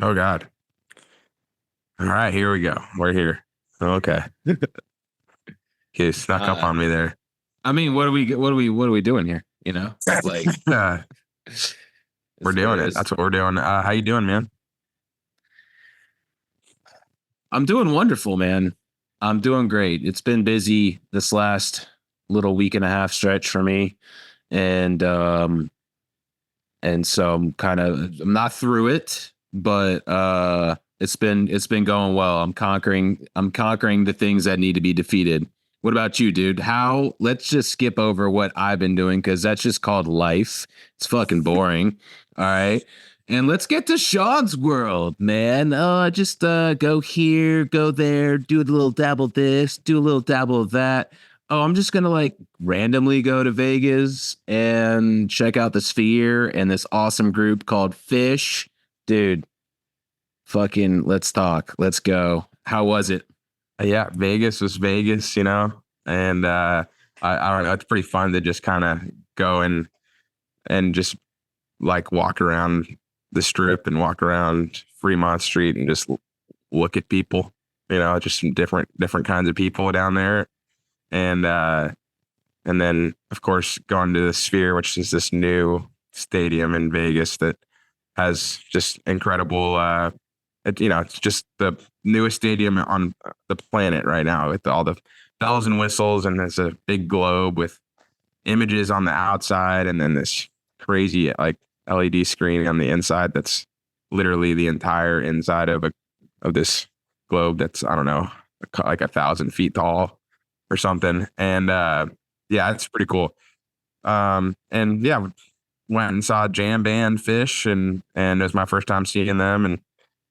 Oh God. All right, here we go. We're here. Okay. You snuck up Uh, on me there. I mean, what are we doing here? You know, like Yeah, we're it's what it doing it. is. That's what we're doing. How you doing, man? I'm doing wonderful, man. I'm doing great. It's been busy this last little week and a half stretch for me, and so I'm not through it, but it's been going well. I'm conquering the things that need to be defeated. What about you, dude? How Let's just skip over what I've been doing because that's just called life. It's fucking boring. All right. And let's get to Sean's world, man. Just go here, go there, do a little dabble this, do a little dabble of that. Oh, I'm just gonna like randomly go to Vegas and check out the Sphere and this awesome group called Fish. Dude, fucking let's talk. Let's go. How was it? Yeah, Vegas was Vegas, and I don't know. It's pretty fun to just kind of go and just like walk around the strip and walk around Fremont Street and just look at people. Just some different kinds of people down there, and then of course going to the Sphere, which is this new stadium in Vegas that has just incredible. It's just the newest stadium on the planet right now with all the bells and whistles, and there's a big globe with images on the outside, and then this crazy like LED screen on the inside that's literally the entire inside of this globe that's I don't know like 1,000 feet tall or something, and yeah, it's pretty cool. And yeah, went and saw Jam Band Fish, and it was my first time seeing them, and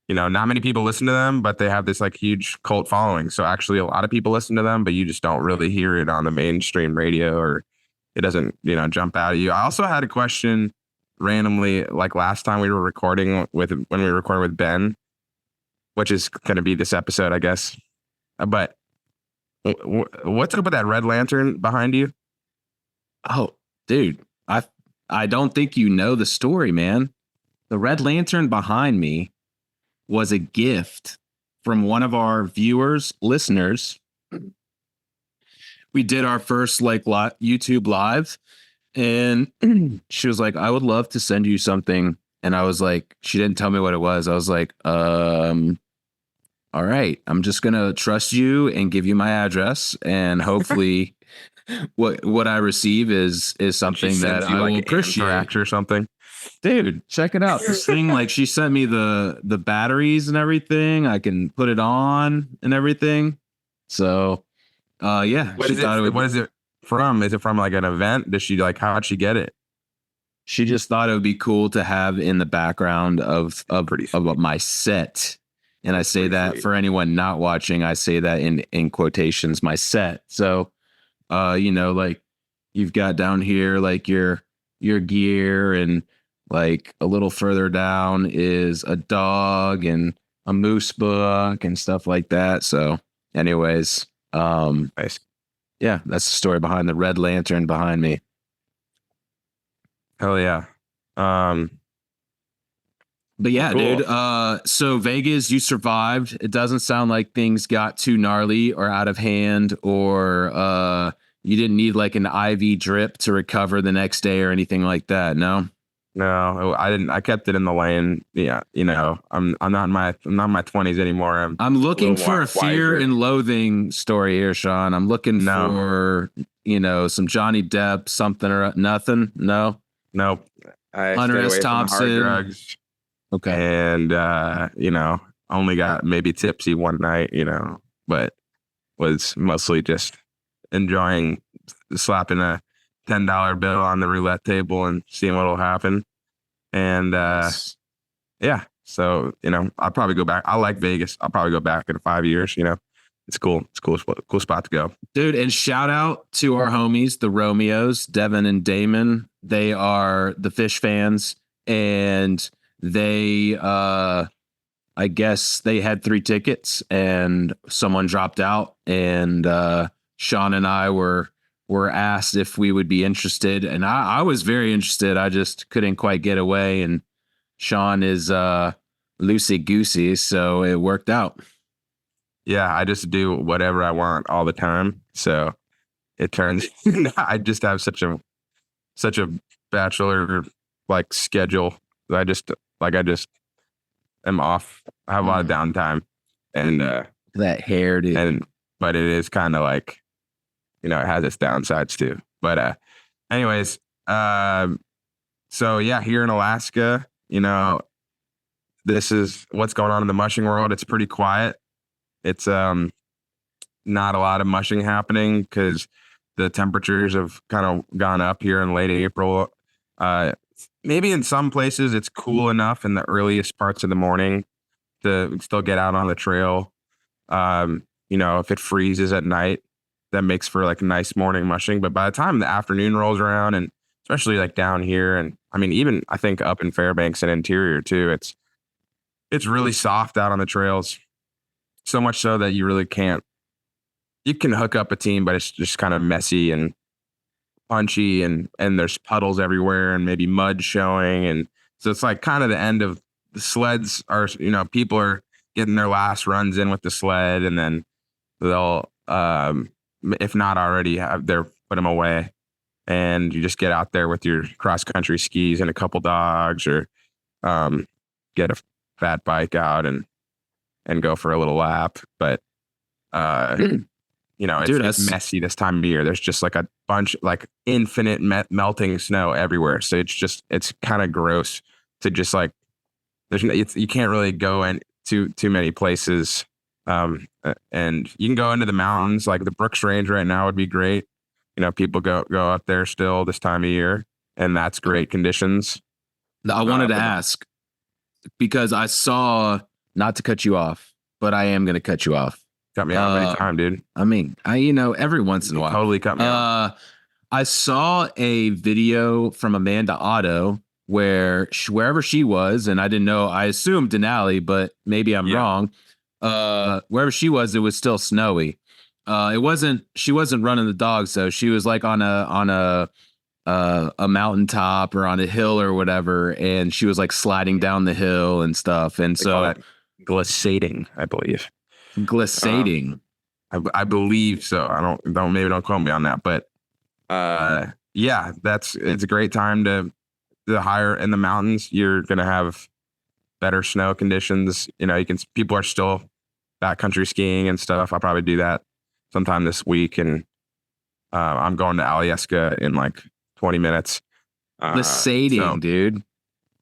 not many people listen to them, but they have this like huge cult following. So actually a lot of people listen to them, but you just don't really hear it on the mainstream radio, or it doesn't, jump out at you. I also had a question randomly, like last time we were recording when we recorded with Ben, which is going to be this episode, I guess. But what's up with that red lantern behind you? Oh, dude, I don't think you know the story, man. The red lantern behind me was a gift from one of our viewers, listeners. We did our first like YouTube live, and she was like, "I would love to send you something." And I was like, she didn't tell me what it was. I was like, all right, I'm just gonna trust you and give you my address, and hopefully, what I receive is She something that sends you I like will appreciate. Anthrax or something. Dude, check it out. This thing, like, she sent me the batteries and everything. I can put it on and everything. So, yeah, What she is it? thought it What would. is it from? Is it from like an event? Does she like how'd she get it? She just thought it would be cool to have in the background Pretty of sweet. my set. And I say Pretty that sweet. for anyone not watching. I say that in quotations, my set. So, like you've got down here like your gear, and like a little further down is a dog and a moose book and stuff like that. So, anyways, Nice. yeah, that's the story behind the red lantern behind me. Hell yeah. Um, But yeah, dude. cool. So Vegas, you survived. It doesn't sound like things got too gnarly or out of hand, or you didn't need like an IV drip to recover the next day or anything like that. No. No, I didn't. I kept it in the lane. Yeah, I'm not in my 20s anymore. I'm I'm a little looking for more a fear wiser. and loathing story here, Sean. I'm looking No, for, some Johnny Depp, something or nothing. No. nope. I Hunter stayed S. away from the hard Thompson. drugs, Okay. and only got maybe tipsy one night. But was mostly just enjoying slapping a $10 bill on the roulette table and seeing what'll happen. And Nice. yeah, so I'll probably go back. I like Vegas. I'll probably go back in 5 years. It's cool. It's cool. Cool spot to go. Dude, and shout out to our homies, the Romeos, Devin and Damon. They are the Fish fans, and they I guess they had 3 tickets and someone dropped out, and Sean and I were asked if we would be interested, and I was very interested. I just couldn't quite get away, and Sean is loosey goosey, so it worked out. Yeah, I just do whatever I want all the time. So it turns I just have such a bachelor like schedule. I just am off. I have a lot of downtime, and That hair, dude. and but it is kind of like, it has its downsides too. But anyways, so yeah, here in Alaska, this is what's going on in the mushing world. It's pretty quiet. It's not a lot of mushing happening because the temperatures have kind of gone up here in late April. Maybe in some places it's cool enough in the earliest parts of the morning to still get out on the trail. If it freezes at night, that makes for like a nice morning mushing. But by the time the afternoon rolls around, and especially like down here, and I mean, even I think up in Fairbanks and interior too, it's really soft out on the trails. So much so that you really can't. You can hook up a team, but it's just kind of messy and punchy, and there's puddles everywhere and maybe mud showing, and so it's like kind of the end of the sleds are. People are getting their last runs in with the sled, and then they'll, if not already, put them away, and you just get out there with your cross country skis and a couple dogs, or get a fat bike out and go for a little lap. But it's messy this time of year. There's just like a bunch, like infinite melting snow everywhere. So it's kind of gross to just like, you can't really go in too many places. And you can go into the mountains, like the Brooks Range right now would be great. People go up there still this time of year, and that's great conditions. I wanted to ask, because I saw, not to cut you off, but I am going to cut you off. Cut me off anytime, dude. I mean, every once in a while. Totally cut me off. I saw a video from Amanda Otto where wherever she was, and I didn't know, I assumed Denali, but maybe I'm wrong. Wherever she was, it was still snowy. She wasn't running the dogs though. She was like on a mountaintop or on a hill or whatever, and she was like sliding down the hill and stuff. And so glissading, I believe. Glissading. I believe so. Don't quote me on that, but yeah, it's a great time to hire in the mountains. You're gonna have better snow conditions. People are still backcountry skiing and stuff. I'll probably do that sometime this week, and I'm going to Alaska in like 20 minutes. Glissading, dude,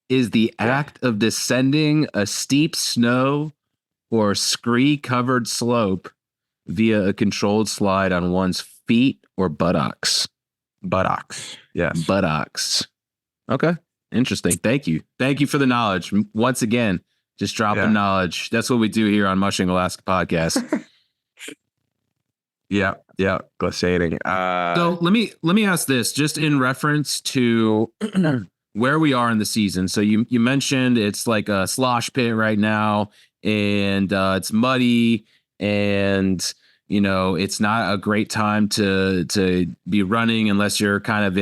is the act of descending a steep snow or scree-covered slope via a controlled slide on one's feet or buttocks. Buttocks, yes. Buttocks. Okay, interesting. Thank you for the knowledge. Once again, just dropping knowledge. That's what we do here on Mushing Alaska Podcast. Yeah, glissading. So let me ask this, just in reference to where we are in the season. So you mentioned it's like a slosh pit right now, and it's muddy, and it's not a great time to be running unless you're kind of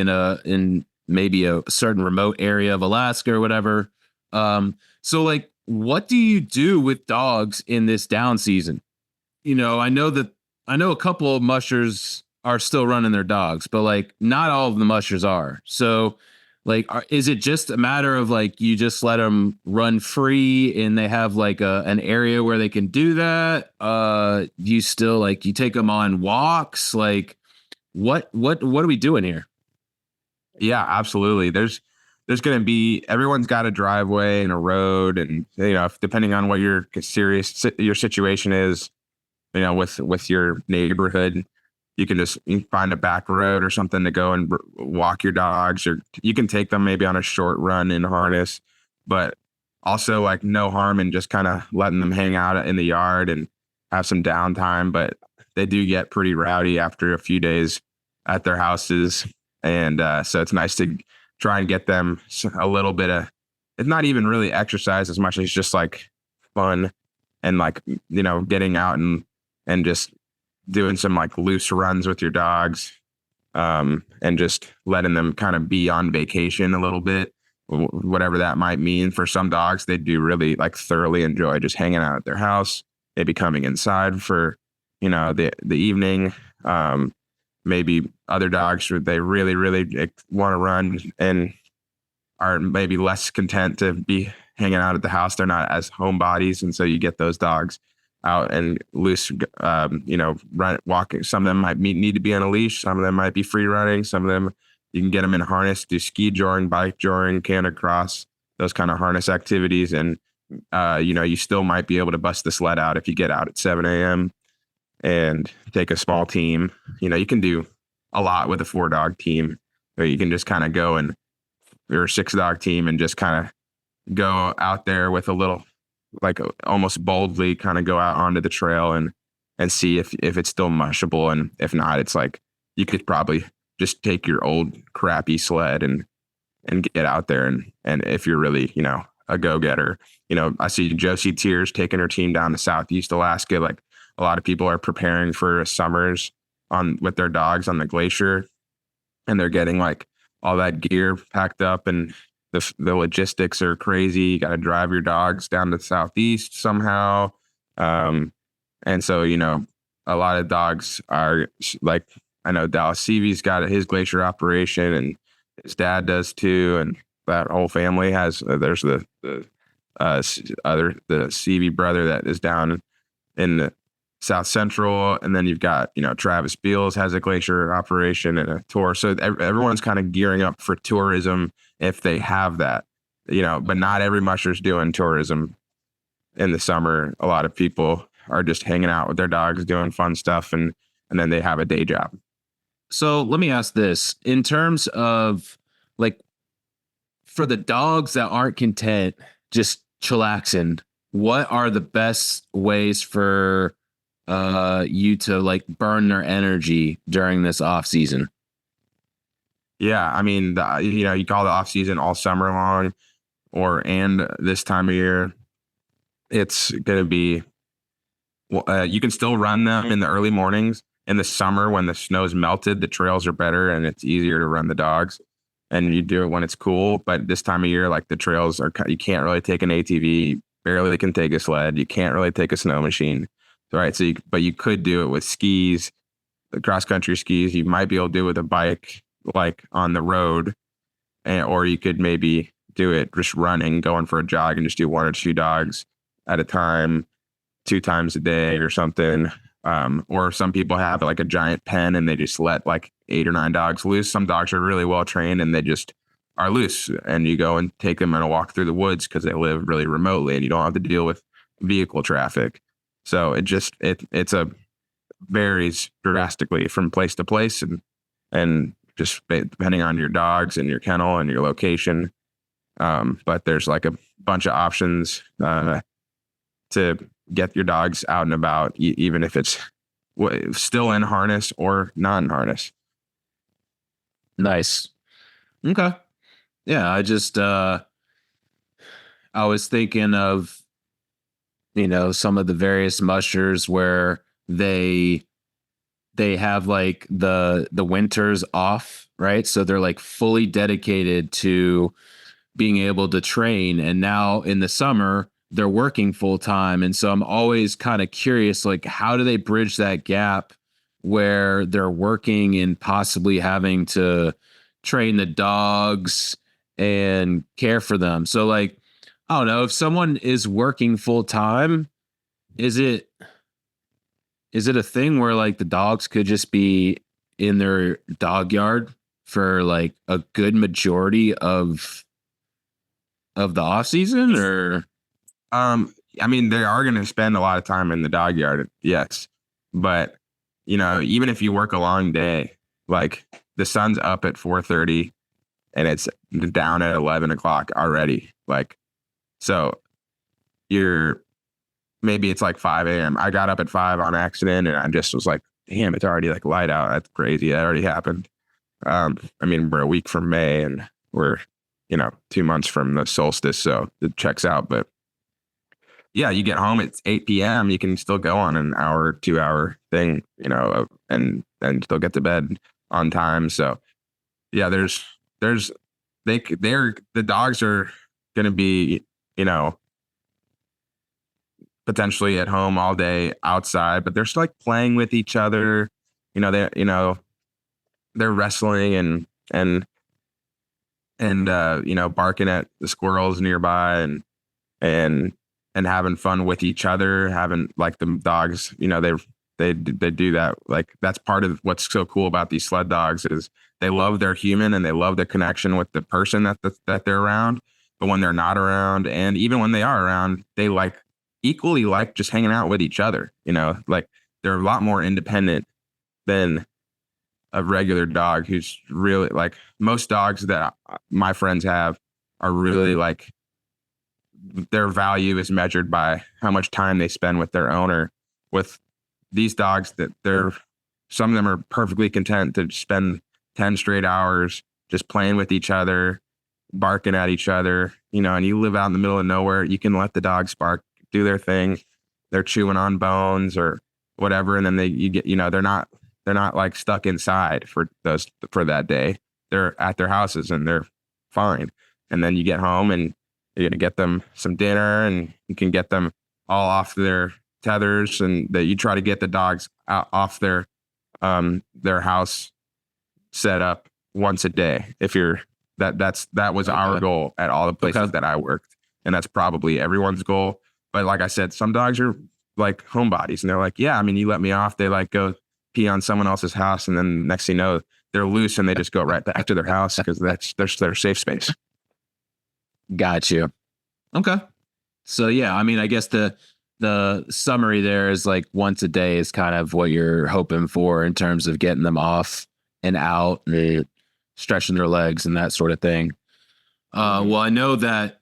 in maybe a certain remote area of Alaska or whatever. So like, what do you do with dogs in this down season? I know a couple of mushers are still running their dogs, but like not all of the mushers are. So like, is it just a matter of like, you just let them run free and they have like an area where they can do that? You still like, you take them on walks? Like what are we doing here? Yeah, absolutely. There's going to be, everyone's got a driveway and a road, and depending on what your situation is, with your neighborhood, you can find a back road or something to go and walk your dogs, or you can take them maybe on a short run in harness, but also like no harm in just kind of letting them hang out in the yard and have some downtime. But they do get pretty rowdy after a few days at their houses. And so it's nice to try and get them a little bit of, it's not even really exercise as much as just like fun, and like, getting out and just doing some like loose runs with your dogs, and just letting them kind of be on vacation a little bit whatever that might mean. For some dogs, they do really like thoroughly enjoy just hanging out at their house, maybe coming inside for, the evening. Maybe other dogs, they really, really want to run and are maybe less content to be hanging out at the house. They're not as homebodies. And so you get those dogs out and loose, run, walking. Some of them might need to be on a leash. Some of them might be free running. Some of them, you can get them in harness, do ski joring, bike joring, canter cross, those kind of harness activities. And, you still might be able to bust the sled out if you get out at 7 a.m. and take a small team. You can do a lot with a 4-dog team, or you can just kind of go and, or a 6-dog team, and just kind of go out there with a little, like almost boldly kind of go out onto the trail and see if it's still mushable. And if not, it's like, you could probably just take your old crappy sled and get out there. And if you're really, a go-getter, I see Josie Tears taking her team down to Southeast Alaska. Like, a lot of people are preparing for summers with their dogs on the glacier, and they're getting like all that gear packed up, and the logistics are crazy. You got to drive your dogs down to the Southeast somehow. And so, a lot of dogs are like, I know Dallas Seavey's got his glacier operation, and his dad does too. And that whole family has, there's the Seavey brother that is down in the South Central. And then you've got, Travis Beals has a glacier operation and a tour. So everyone's kind of gearing up for tourism if they have that, but not every musher's doing tourism in the summer. A lot of people are just hanging out with their dogs, doing fun stuff. And then they have a day job. So let me ask this, in terms of like, for the dogs that aren't content, just chillaxing, what are the best ways for you to like burn their energy during this off season? Yeah, I mean, you call the off season all summer long, and this time of year, it's gonna be. You can still run them in the early mornings. In the summer, when the snow's melted, the trails are better and it's easier to run the dogs. And you do it when it's cool. But this time of year, like, the trails you can't really take an ATV, you barely can take a sled, you can't really take a snow machine. Right. So, but you could do it with skis, the cross country skis. You might be able to do it with a bike, like on the road, or you could maybe do it just running, going for a jog, and just do 1 or 2 dogs at a time, 2 times a day or something. Or some people have like a giant pen and they just let like 8 or 9 dogs loose. Some dogs are really well trained and they just are loose, and you go and take them on a walk through the woods because they live really remotely and you don't have to deal with vehicle traffic. So it's varies drastically from place to place, and just depending on your dogs and your kennel and your location. But there's like a bunch of options to get your dogs out and about, even if it's still in harness or non-harness. Nice. Okay. Yeah, I just I was thinking of, some of the various mushers where they have like the winters off, right? So they're like fully dedicated to being able to train, and now in the summer they're working full time. And so I'm always kind of curious, like, how do they bridge that gap where they're working and possibly having to train the dogs and care for them? So like, I don't know, if someone is working full time, is it a thing where like the dogs could just be in their dog yard for like a good majority of the off season? Or I mean, they are going to spend a lot of time in the dog yard, yes, but even if you work a long day, like, the sun's up at 4:30 and it's down at 11 o'clock already, like, so maybe it's like 5 a.m. I got up at 5 on accident, and I just was like, damn, it's already like light out. That's crazy. That already happened. I mean, we're a week from May and we're, 2 months from the solstice. So it checks out. But yeah, you get home at 8 p.m. You can still go on an hour, 2-hour thing, and still get to bed on time. So yeah, there's the dogs are going to be, you know, potentially at home all day outside, but they're still like playing with each other. They're wrestling and barking at the squirrels nearby and and having fun with each other, having like the dogs, they do that. Like that's part of what's so cool about these sled dogs is they love their human and they love the connection with the person that they're around. But when they're not around, and even when they are around, they like equally like just hanging out with each other. Like they're a lot more independent than a regular dog who's really like most dogs that my friends have are really like their value is measured by how much time they spend with their owner. With these dogs that some of them are perfectly content to spend 10 straight hours just playing with each other, barking at each other, and you live out in the middle of nowhere, you can let the dogs bark, do their thing. They're chewing on bones or whatever. And then they're not like stuck inside for that day. They're at their houses and they're fine. And then you get home and you're going to get them some dinner and you can get them all off their tethers, and that you try to get the dogs off their house set up once a day. If you're that was our goal at all the places that I worked. And that's probably everyone's goal. But like I said, some dogs are like homebodies and they're like, yeah, I mean, you let me off. They like go pee on someone else's house. And then next thing you know, they're loose and they just go right back to their house because that's their safe space. Got you. Okay. So yeah, I mean, I guess the summary there is like once a day is kind of what you're hoping for in terms of getting them off and out and stretching their legs and that sort of thing. Well, I know that,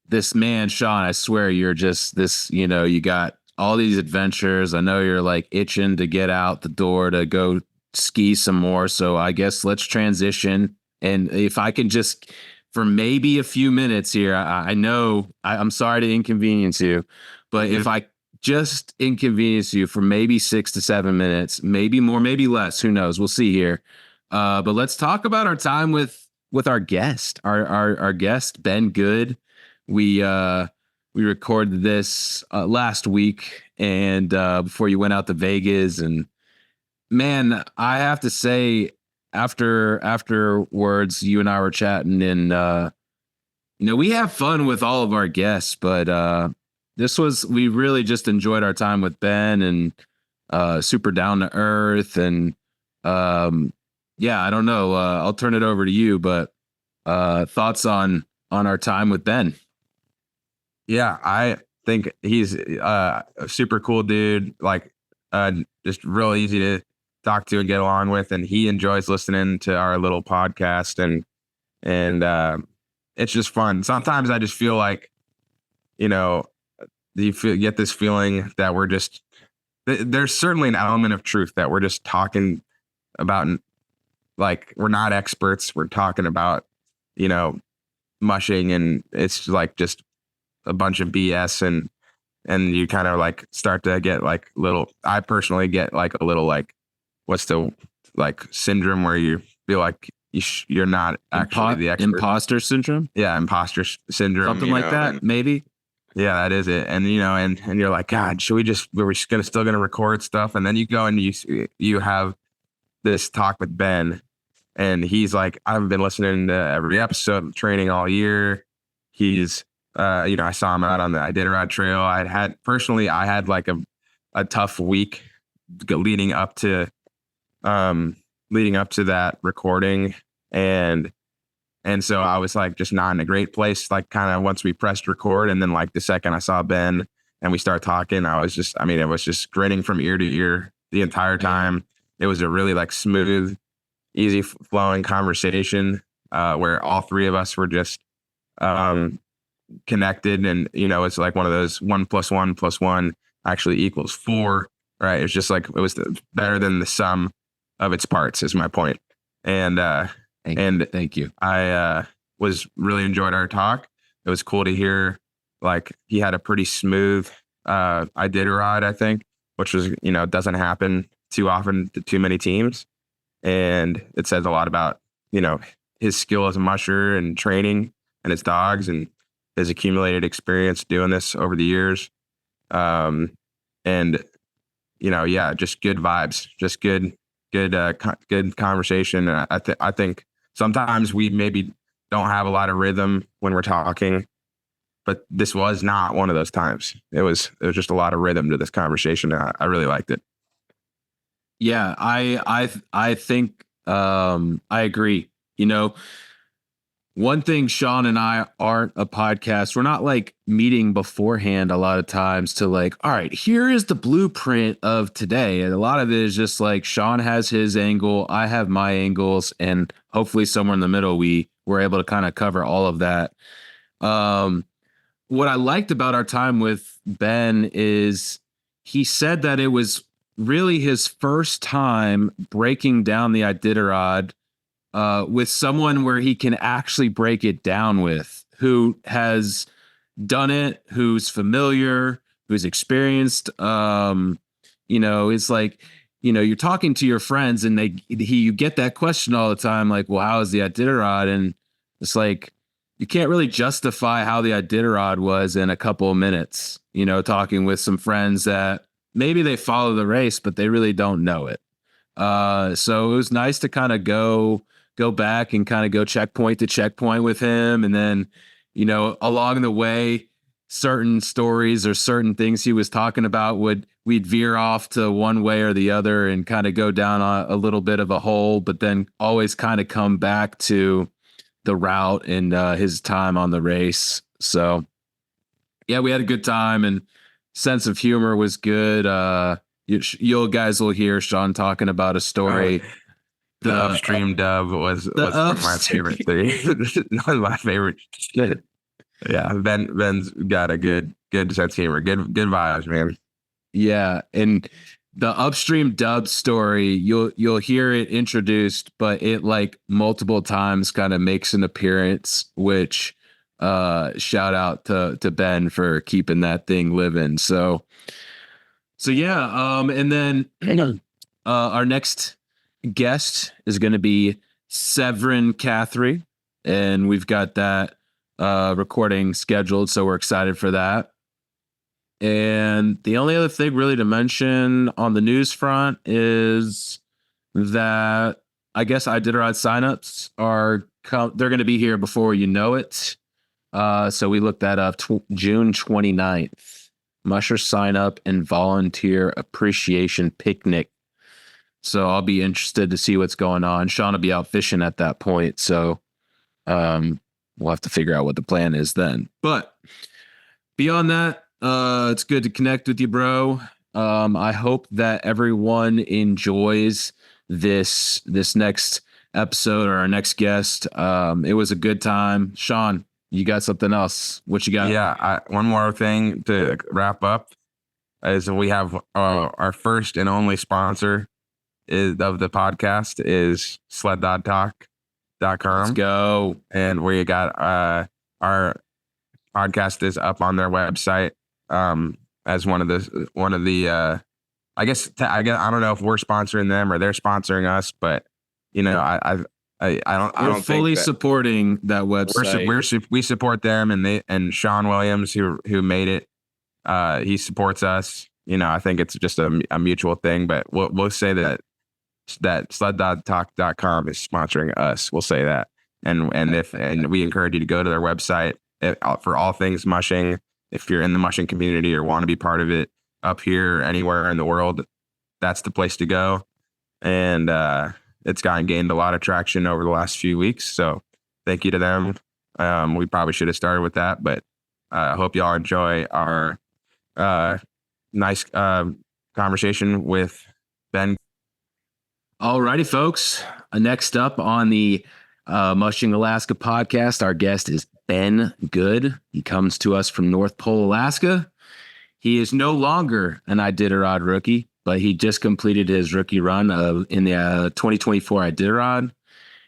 this man, Sean, I swear you're just this, you got all these adventures. I know you're like itching to get out the door to go ski some more. So I guess let's transition. And if I can just, for maybe a few minutes here, I know I'm sorry to inconvenience you, but if I just inconvenience you for maybe 6 to 7 minutes, maybe more, maybe less, who knows? We'll see here. But let's talk about our time with our guest, our guest, Ben Good. We recorded this last week and before you went out to Vegas, and man, I have to say, afterwards, you and I were chatting, and we have fun with all of our guests, but we really just enjoyed our time with Ben, and super down to earth, and yeah, I don't know. I'll turn it over to you, but thoughts on our time with Ben? Yeah, I think he's a super cool dude. Like, just real easy to talk to and get along with, and he enjoys listening to our little podcast, and it's just fun. Sometimes I just feel like, get this feeling that we're just there's certainly an element of truth that we're just talking about, like we're not experts. We're talking about mushing, and it's like just a bunch of BS, and you kind of like start to get like I personally get like a little like what's the like syndrome where you feel like you're not actually the expert. Imposter syndrome? Yeah, imposter syndrome. Something like that, maybe. Yeah, that is it. And and you're like, God, we're just still gonna record stuff, and then you go and you have this talk with Ben, and he's like, I've been listening to every episode of training all year. He's I saw him out on the Iditarod trail. I had like a tough week leading up to that recording, and so I was like just not in a great place, like kind of once we pressed record. And then like the second I saw Ben and we started talking, it was just grinning from ear to ear the entire time. It was a really like smooth, easy flowing conversation where all three of us were just connected, and it's like one of those 1 + 1 + 1 actually equals 4, right? It's just like it was better than the sum of its parts, is my point. And thank you. I was really enjoyed our talk. It was cool to hear like he had a pretty smooth Iditarod, I think, which was doesn't happen too often to too many teams, and it says a lot about his skill as a musher and training and his dogs and his accumulated experience doing this over the years. And just good vibes, just good conversation. And I think sometimes we maybe don't have a lot of rhythm when we're talking, but this was not one of those times. It was just a lot of rhythm to this conversation. I really liked it. Yeah, I think I agree. One thing, Sean and I aren't a podcast. We're not like meeting beforehand a lot of times to like, all right, here is the blueprint of today. And a lot of it is just like Sean has his angle, I have my angles, and hopefully somewhere in the middle we were able to kind of cover all of that. What I liked about our time with Ben is he said that it was really his first time breaking down the Iditarod with someone where he can actually break it down with, who has done it, who's familiar, who's experienced. It's like, you're talking to your friends and you get that question all the time, like, well, how is the Iditarod? And it's like, you can't really justify how the Iditarod was in a couple of minutes, talking with some friends that maybe they follow the race, but they really don't know it. So it was nice to kind of go back and kind of go checkpoint to checkpoint with him. And then, along the way, certain stories or certain things he was talking about we'd veer off to one way or the other and kind of go down a little bit of a hole, but then always kind of come back to the route and his time on the race. So yeah, we had a good time and sense of humor was good. You guys will hear Sean talking about a story. The upstream dub was one of my favorite things. One of my favorite. Yeah, Ben's got a good sense of humor. Good vibes, man. Yeah, and the upstream dub story, you'll hear it introduced, but it like multiple times kind of makes an appearance, which shout out to Ben for keeping that thing living. So yeah, and then our next guest is going to be Severin Cathry, and we've got that recording scheduled, so we're excited for that. And the only other thing really to mention on the news front is that I guess Iditarod signups they're going to be here before you know it. So we looked that up, June 29th, Musher sign up and volunteer appreciation picnic. So I'll be interested to see what's going on. Sean will be out fishing at that point. So we'll have to figure out what the plan is then. But beyond that, it's good to connect with you, bro. I hope that everyone enjoys this next episode or our next guest. It was a good time. Sean, you got something else? What you got? Yeah, one more thing to wrap up is we have our first and only sponsor of the podcast is sled.talk.com. Let's go. And we got our podcast is up on their website as one of the I guess I don't know if we're sponsoring them or they're sponsoring us, but I don't fully think supporting that website. We support them, and Sean Williams who made it, he supports us. I think it's just a mutual thing, but we'll say that sled.talk.com is sponsoring us. We'll say that, and we encourage you to go to their website for all things mushing. If you're in the mushing community or want to be part of it up here or anywhere in the world, that's the place to go. And it's gained a lot of traction over the last few weeks. So thank you to them. We probably should have started with that, but I hope y'all enjoy our nice conversation with Ben. Alrighty, folks. Next up on the Mushing Alaska podcast, our guest is Ben Good. He comes to us from North Pole, Alaska. He is no longer an Iditarod rookie, but he just completed his rookie run in the 2024 Iditarod.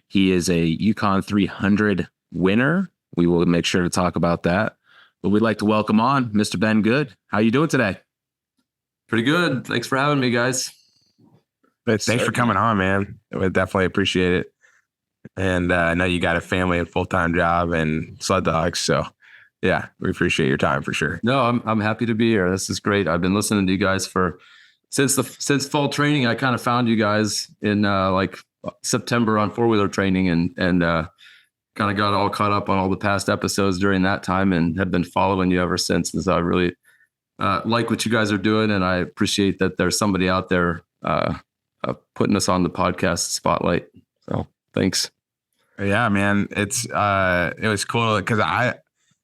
He is a Yukon 300 winner. We will make sure to talk about that. But we'd like to welcome on Mr. Ben Good. How you doing today? Pretty good. Thanks for having me, guys. Thanks for coming on, man. We definitely appreciate it. And I know you got a family and full-time job and sled dogs. So yeah, we appreciate your time for sure. No, I'm happy to be here. This is great. I've been listening to you guys since fall training. I kind of found you guys in like September on 4-wheeler training, and kind of got all caught up on all the past episodes during that time, and have been following you ever since. And so I really like what you guys are doing, and I appreciate that there's somebody out there putting us on the podcast spotlight. So thanks. Yeah, man, it was cool because I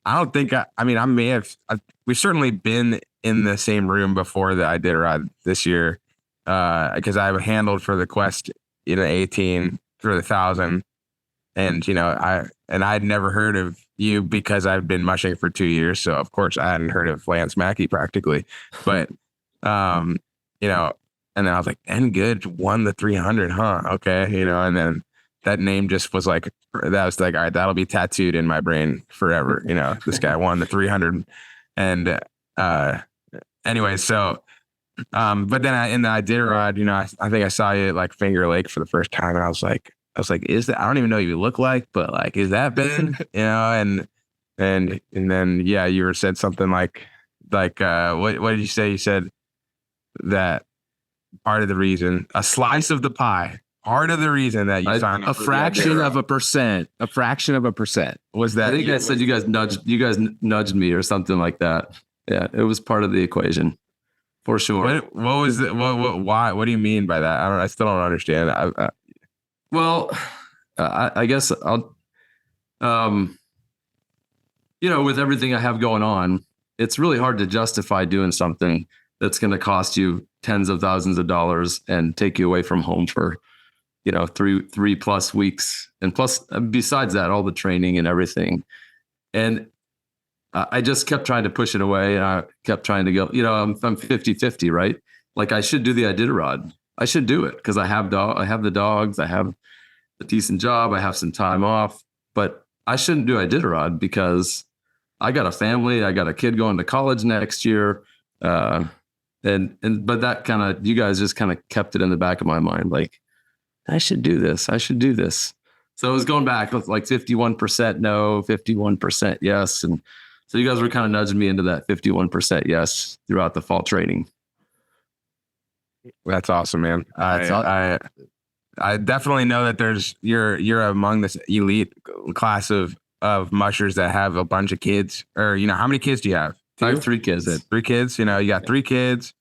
don't think I mean we've certainly been in the same room before the Iditarod this year because I handled for the Quest in the 18 through the 1,000, and I'd never heard of you because I've been mushing for 2 years, so of course I hadn't heard of Lance Mackey practically, but and then I was like, "And good won the 300, huh? Okay," and then that name just was like, that was like, all right, that'll be tattooed in my brain forever. This guy won the 300. And anyway, so, but then in the Iditarod, I think I saw you at like Finger Lake for the first time. And I was like, is that, I don't even know what you look like, but like, is that Ben? And then, yeah, you said something like, what did you say? You said that part of the reason, a slice of the pie. Part of the reason that you signed a fraction of a percent was that. I think I said you guys nudged me or something like that. Yeah, it was part of the equation for sure. What was it? Why? What do you mean by that? I still don't understand. I guess I'll, with everything I have going on, it's really hard to justify doing something that's going to cost you tens of thousands of dollars and take you away from home for 3+ weeks. And plus, besides that, all the training and everything. And I just kept trying to push it away. And I kept trying to go, I'm 50-50, right? Like I should do the Iditarod. I should do it because I have the dogs. I have a decent job. I have some time off, but I shouldn't do Iditarod because I got a family. I got a kid going to college next year. But that kind of, you guys just kind of kept it in the back of my mind. Like, I should do this. So it was going back with like 51% no, 51% yes. And so you guys were kind of nudging me into that 51% yes throughout the fall training. That's awesome, man. I definitely know that you're among this elite class of mushers that have a bunch of kids. Or how many kids do you have? I have 3 kids. 3 kids. You got 3 kids.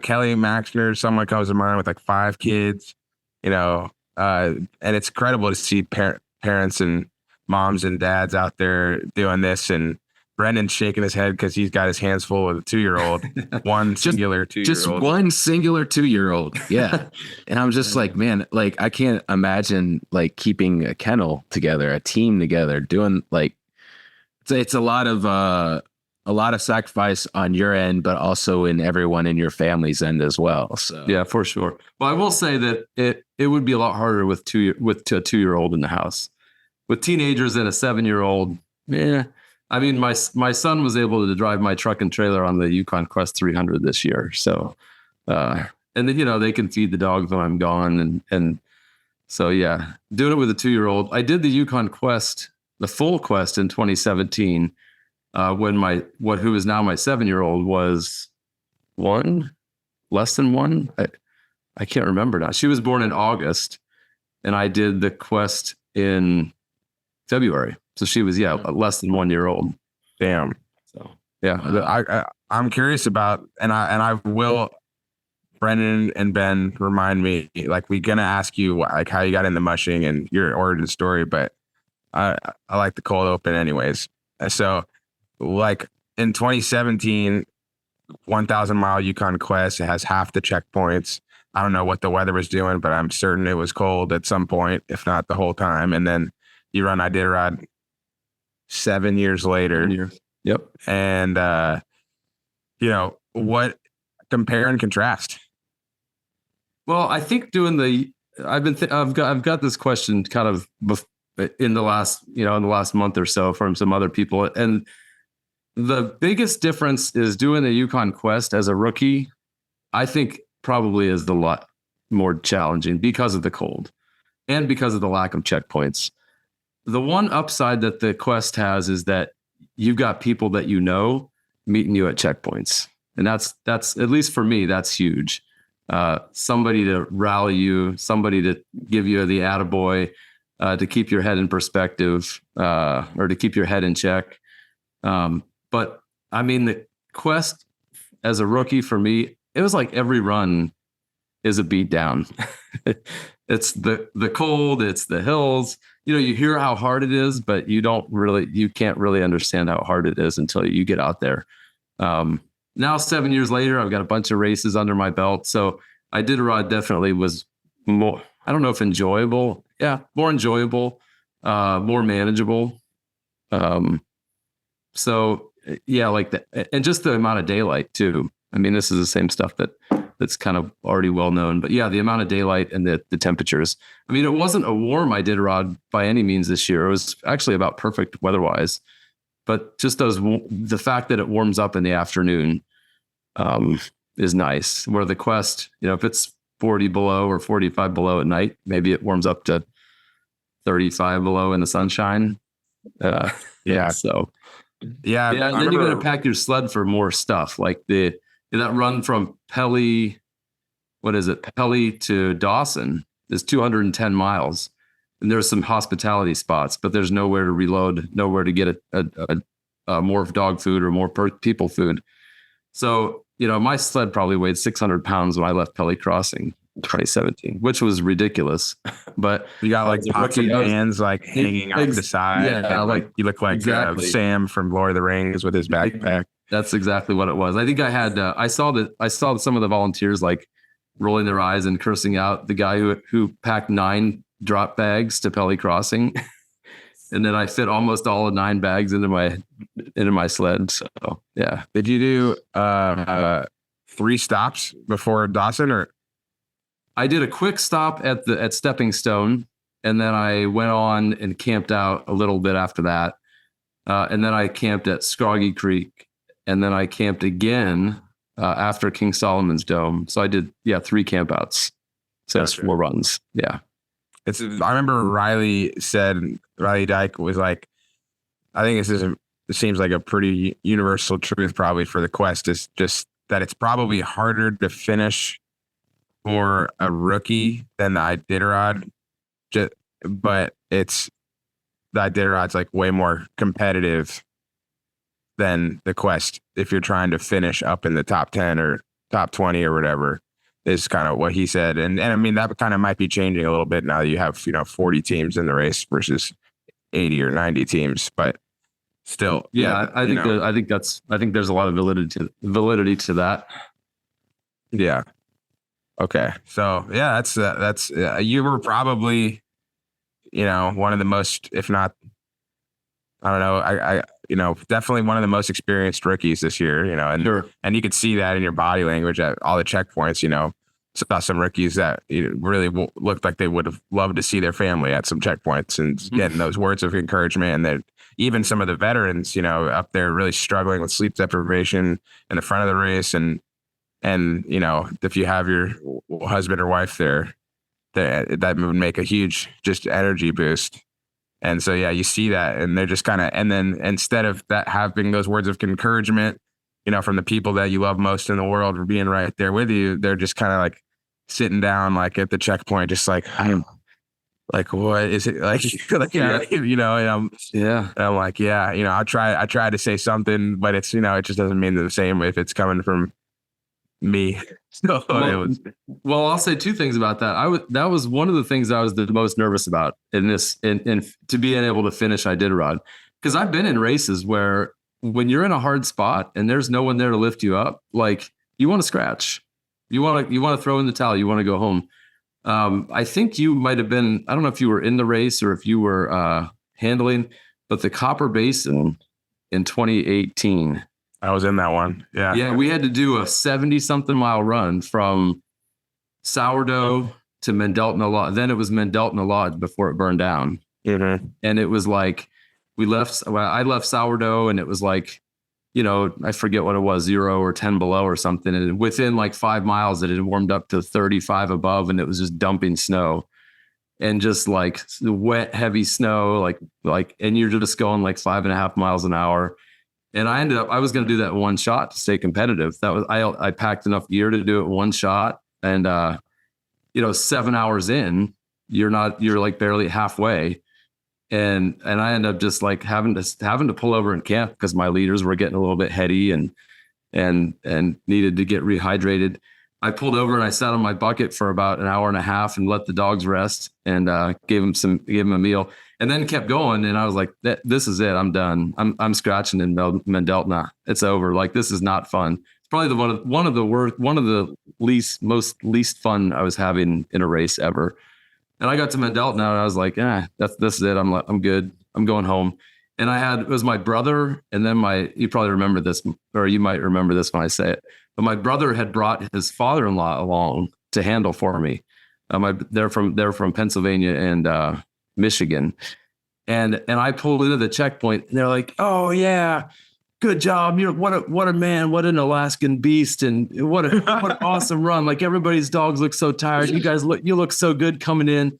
Kelly Maxner, someone comes to mind with like 5 kids. And it's incredible to see parents and moms and dads out there doing this. And Brendan's shaking his head because he's got his hands full with a 2-year-old, one singular 2-year-old. Just one singular 2-year-old. Yeah. And I'm just like, man, like I can't imagine like keeping a kennel together, a team together, doing like, it's a lot of sacrifice on your end, but also in everyone in your family's end as well. So yeah, for sure. Well, I will say that it would be a lot harder with a 2-year-old in the house. With teenagers and a 7-year-old, yeah. I mean, my son was able to drive my truck and trailer on the Yukon Quest 300 this year. So, and then they can feed the dogs when I'm gone, and so yeah, doing it with a 2-year-old. I did the Yukon Quest, the full Quest in 2017. When who is now my 7-year-old was less than 1. I can't remember now. She was born in August, and I did the Quest in February. So she was less than 1 year old. Damn. So yeah, I'm curious about, and I will. Brendan and Ben remind me, like we're gonna ask you like how you got into mushing and your origin story, but I like the cold open anyways. So like in 2017, 1,000 mile Yukon Quest, it has half the checkpoints. I don't know what the weather was doing, but I'm certain it was cold at some point, if not the whole time. And then you run Iditarod 7 years later. Yep. And what compare and contrast? Well, I think I've got this question kind of in the last month or so from some other people, and the biggest difference is doing the Yukon Quest as a rookie. I think probably is the lot more challenging because of the cold. and because of the lack of checkpoints. The one upside that the Quest has is that you've got people that you know meeting you at checkpoints. And that's at least for me, that's huge. Somebody to rally you, somebody to give you the attaboy, to keep your head in perspective, or to keep your head in check. But I mean, the Quest as a rookie for me, it was like every run is a beat down. It's the cold, it's the hills. You hear how hard it is, but you can't really understand how hard it is until you get out there. Now 7 years later, I've got a bunch of races under my belt. So Iditarod definitely was more, I don't know if enjoyable. Yeah, more enjoyable, more manageable. So yeah, like that. And just the amount of daylight too. I mean, this is the same stuff that's kind of already well known, but yeah, the amount of daylight and the temperatures. I mean, it wasn't a warm Iditarod by any means this year. It was actually about perfect weather-wise, but just the fact that it warms up in the afternoon is nice. Where the Quest, if it's 40 below or 45 below at night, maybe it warms up to 35 below in the sunshine. Yeah. So yeah. And then you got to pack your sled for more stuff, like that run from Pelly to Dawson is 210 miles. And there's some hospitality spots, but there's nowhere to reload, nowhere to get more dog food or more people food. So, my sled probably weighed 600 pounds when I left Pelly Crossing in 2017, which was ridiculous. But you got like pots and pans like hanging off the side. Yeah, like you look like exactly. Sam from Lord of the Rings with his backpack. That's exactly what it was. I think I had. I saw some of the volunteers like rolling their eyes and cursing out the guy who packed 9 drop bags to Pelly Crossing, and then I fit almost all of 9 bags into my sled. So yeah. Did you do 3 stops before Dawson, or? I did a quick stop at Stepping Stone, and then I went on and camped out a little bit after that, and then I camped at Scroggy Creek, and then I camped again after King Solomon's Dome. So I did 3 campouts. So that's 4 runs. Yeah. I remember Riley Dyke was like, I think it seems like a pretty universal truth probably for the Quest, is just that it's probably harder to finish for a rookie than the Iditarod. But the Iditarod's like way more competitive than the Quest if you're trying to finish up in the top 10 or top 20 or whatever, is kind of what he said. And I mean, that kind of might be changing a little bit now that you have, 40 teams in the race versus 80 or 90 teams, but still. Yeah. I think there's a lot of validity to that. Yeah. Okay. So yeah, that's you were probably, one of the most, if not, I don't know, definitely one of the most experienced rookies this year, and sure. And you could see that in your body language at all the checkpoints, saw some rookies that really looked like they would have loved to see their family at some checkpoints and getting those words of encouragement. And then even some of the veterans, up there really struggling with sleep deprivation in the front of the race. And if you have your husband or wife there, that would make a huge just energy boost. And so, yeah, you see that, and they're just kind of, and then instead of that having those words of encouragement, from the people that you love most in the world for being right there with you, they're just kind of like sitting down, like at the checkpoint, just like, I'm like, what is it like? And I'm like, I try to say something, but it's, it just doesn't mean the same if it's coming from me. So I'll say 2 things about that. That was one of the things I was the most nervous about in to being able to finish Iditarod, because I've been in races where when you're in a hard spot and there's no one there to lift you up, like you want to scratch, you want to throw in the towel, you want to go home. I think you might have been, I don't know if you were in the race or if you were handling, but the Copper Basin in 2018. I was in that one. Yeah. Yeah. We had to do a 70-something mile run from Sourdough to Mendelton Lodge. Then it was Mendelton Lodge before it burned down. Mm-hmm. And it was like, I left Sourdough, and it was like, I forget what it was, 0 or 10 below or something. And within like 5 miles, it had warmed up to 35 above, and it was just dumping snow. and just like wet, heavy snow, and you're just going like 5.5 miles an hour. And I was going to do that in one shot to stay competitive. I packed enough gear to do it in one shot. And, 7 hours in, you're like barely halfway. And I ended up just like having to pull over in camp because my leaders were getting a little bit heady and needed to get rehydrated. I pulled over and I sat on my bucket for about an hour and a half and let the dogs rest and gave them a meal, and then kept going. And I was like, this is it. I'm done. I'm scratching in Mendeltona. It's over. Like, this is not fun. It's probably one of the least fun I was having in a race ever. And I got to Mendeltona and I was like, this is it. I'm good. I'm going home. And it was my brother, and then you probably remember this, or you might remember this when I say it, but my brother had brought his father-in-law along to handle for me. They're from Pennsylvania and Michigan. And I pulled into the checkpoint and they're like, "Oh yeah, good job. You're what a man, what an Alaskan beast. And what an awesome run. Like, everybody's dogs look so tired. You look so good coming in."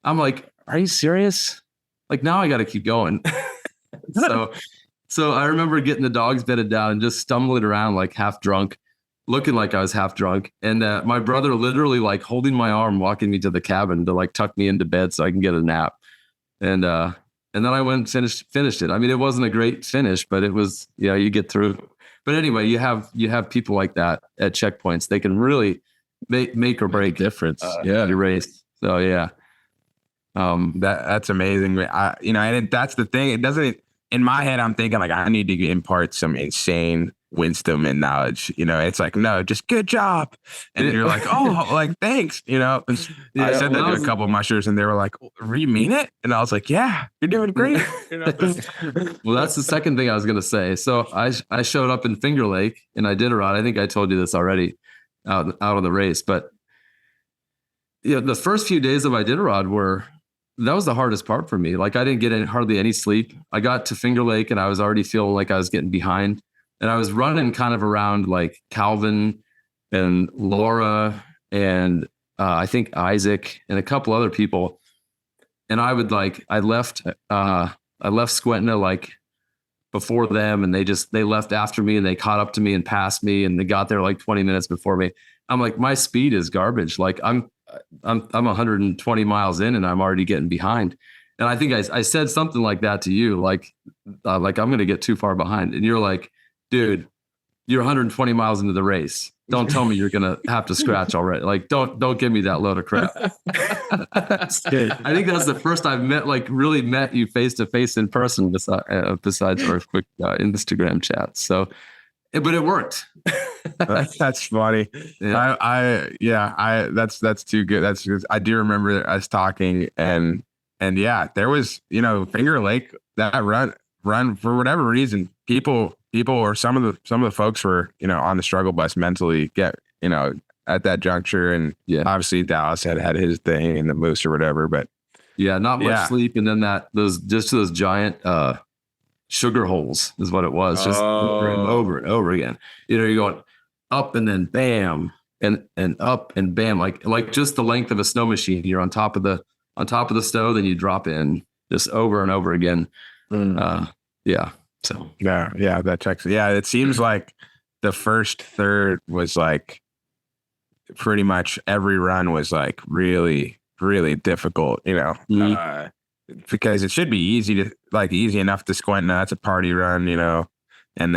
I'm like, "Are you serious?" Like, now I got to keep going. So I remember getting the dogs bedded down and just stumbling around like half drunk, looking like I was half drunk. And my brother literally like holding my arm, walking me to the cabin to like tuck me into bed so I can get a nap. And then I went and finished it. I mean, it wasn't a great finish, but it was, you get through. But anyway, you have people like that at checkpoints. They can really make or break difference. Your race. So yeah. That's amazing. And that's the thing. It doesn't, in my head, I'm thinking like, I need to impart some insane wisdom and knowledge. It's like, no, just good job. And you're like, oh, like, thanks. I said that to a couple of mushers and they were like, you mean it? And I was like, yeah, you're doing great. Well, that's the second thing I was going to say. So I showed up in Finger Lake and Iditarod. I think I told you this already out of the race, but the first few days of Iditarod that was the hardest part for me. Like, I didn't get hardly any sleep. I got to Finger Lake and I was already feeling like I was getting behind. And I was running kind of around like Calvin and Laura and I think Isaac and a couple other people. And I left Squentna like before them, and they left after me and they caught up to me and passed me, and they got there like 20 minutes before me. I'm like, my speed is garbage. Like, I'm 120 miles in and I'm already getting behind. And I think I said something like that to you, like I'm going to get too far behind. And you're like, dude, you're 120 miles into the race. Don't tell me you're going to have to scratch already. Like, don't give me that load of crap. I think that's the first I've really met you face to face in person besides our quick Instagram chats. So, but it worked. That's funny. Yeah. That's too good. That's good. I do remember us talking and yeah, there was, Finger Lake, that run for whatever reason, people or some of the folks were, on the struggle bus mentally at that juncture. And obviously Dallas had his thing and the moose or whatever, but yeah, not much sleep. And then those giant, sugar holes is what it was, just over and over again. You're going up and then bam and up and bam, like just the length of a snow machine. You're on top of the snow, then you drop in just over and over again. So yeah, that checks. Yeah, it seems like the first third was like pretty much every run was like really, really difficult, because it should be easy enough to Squentna. That's a party run, and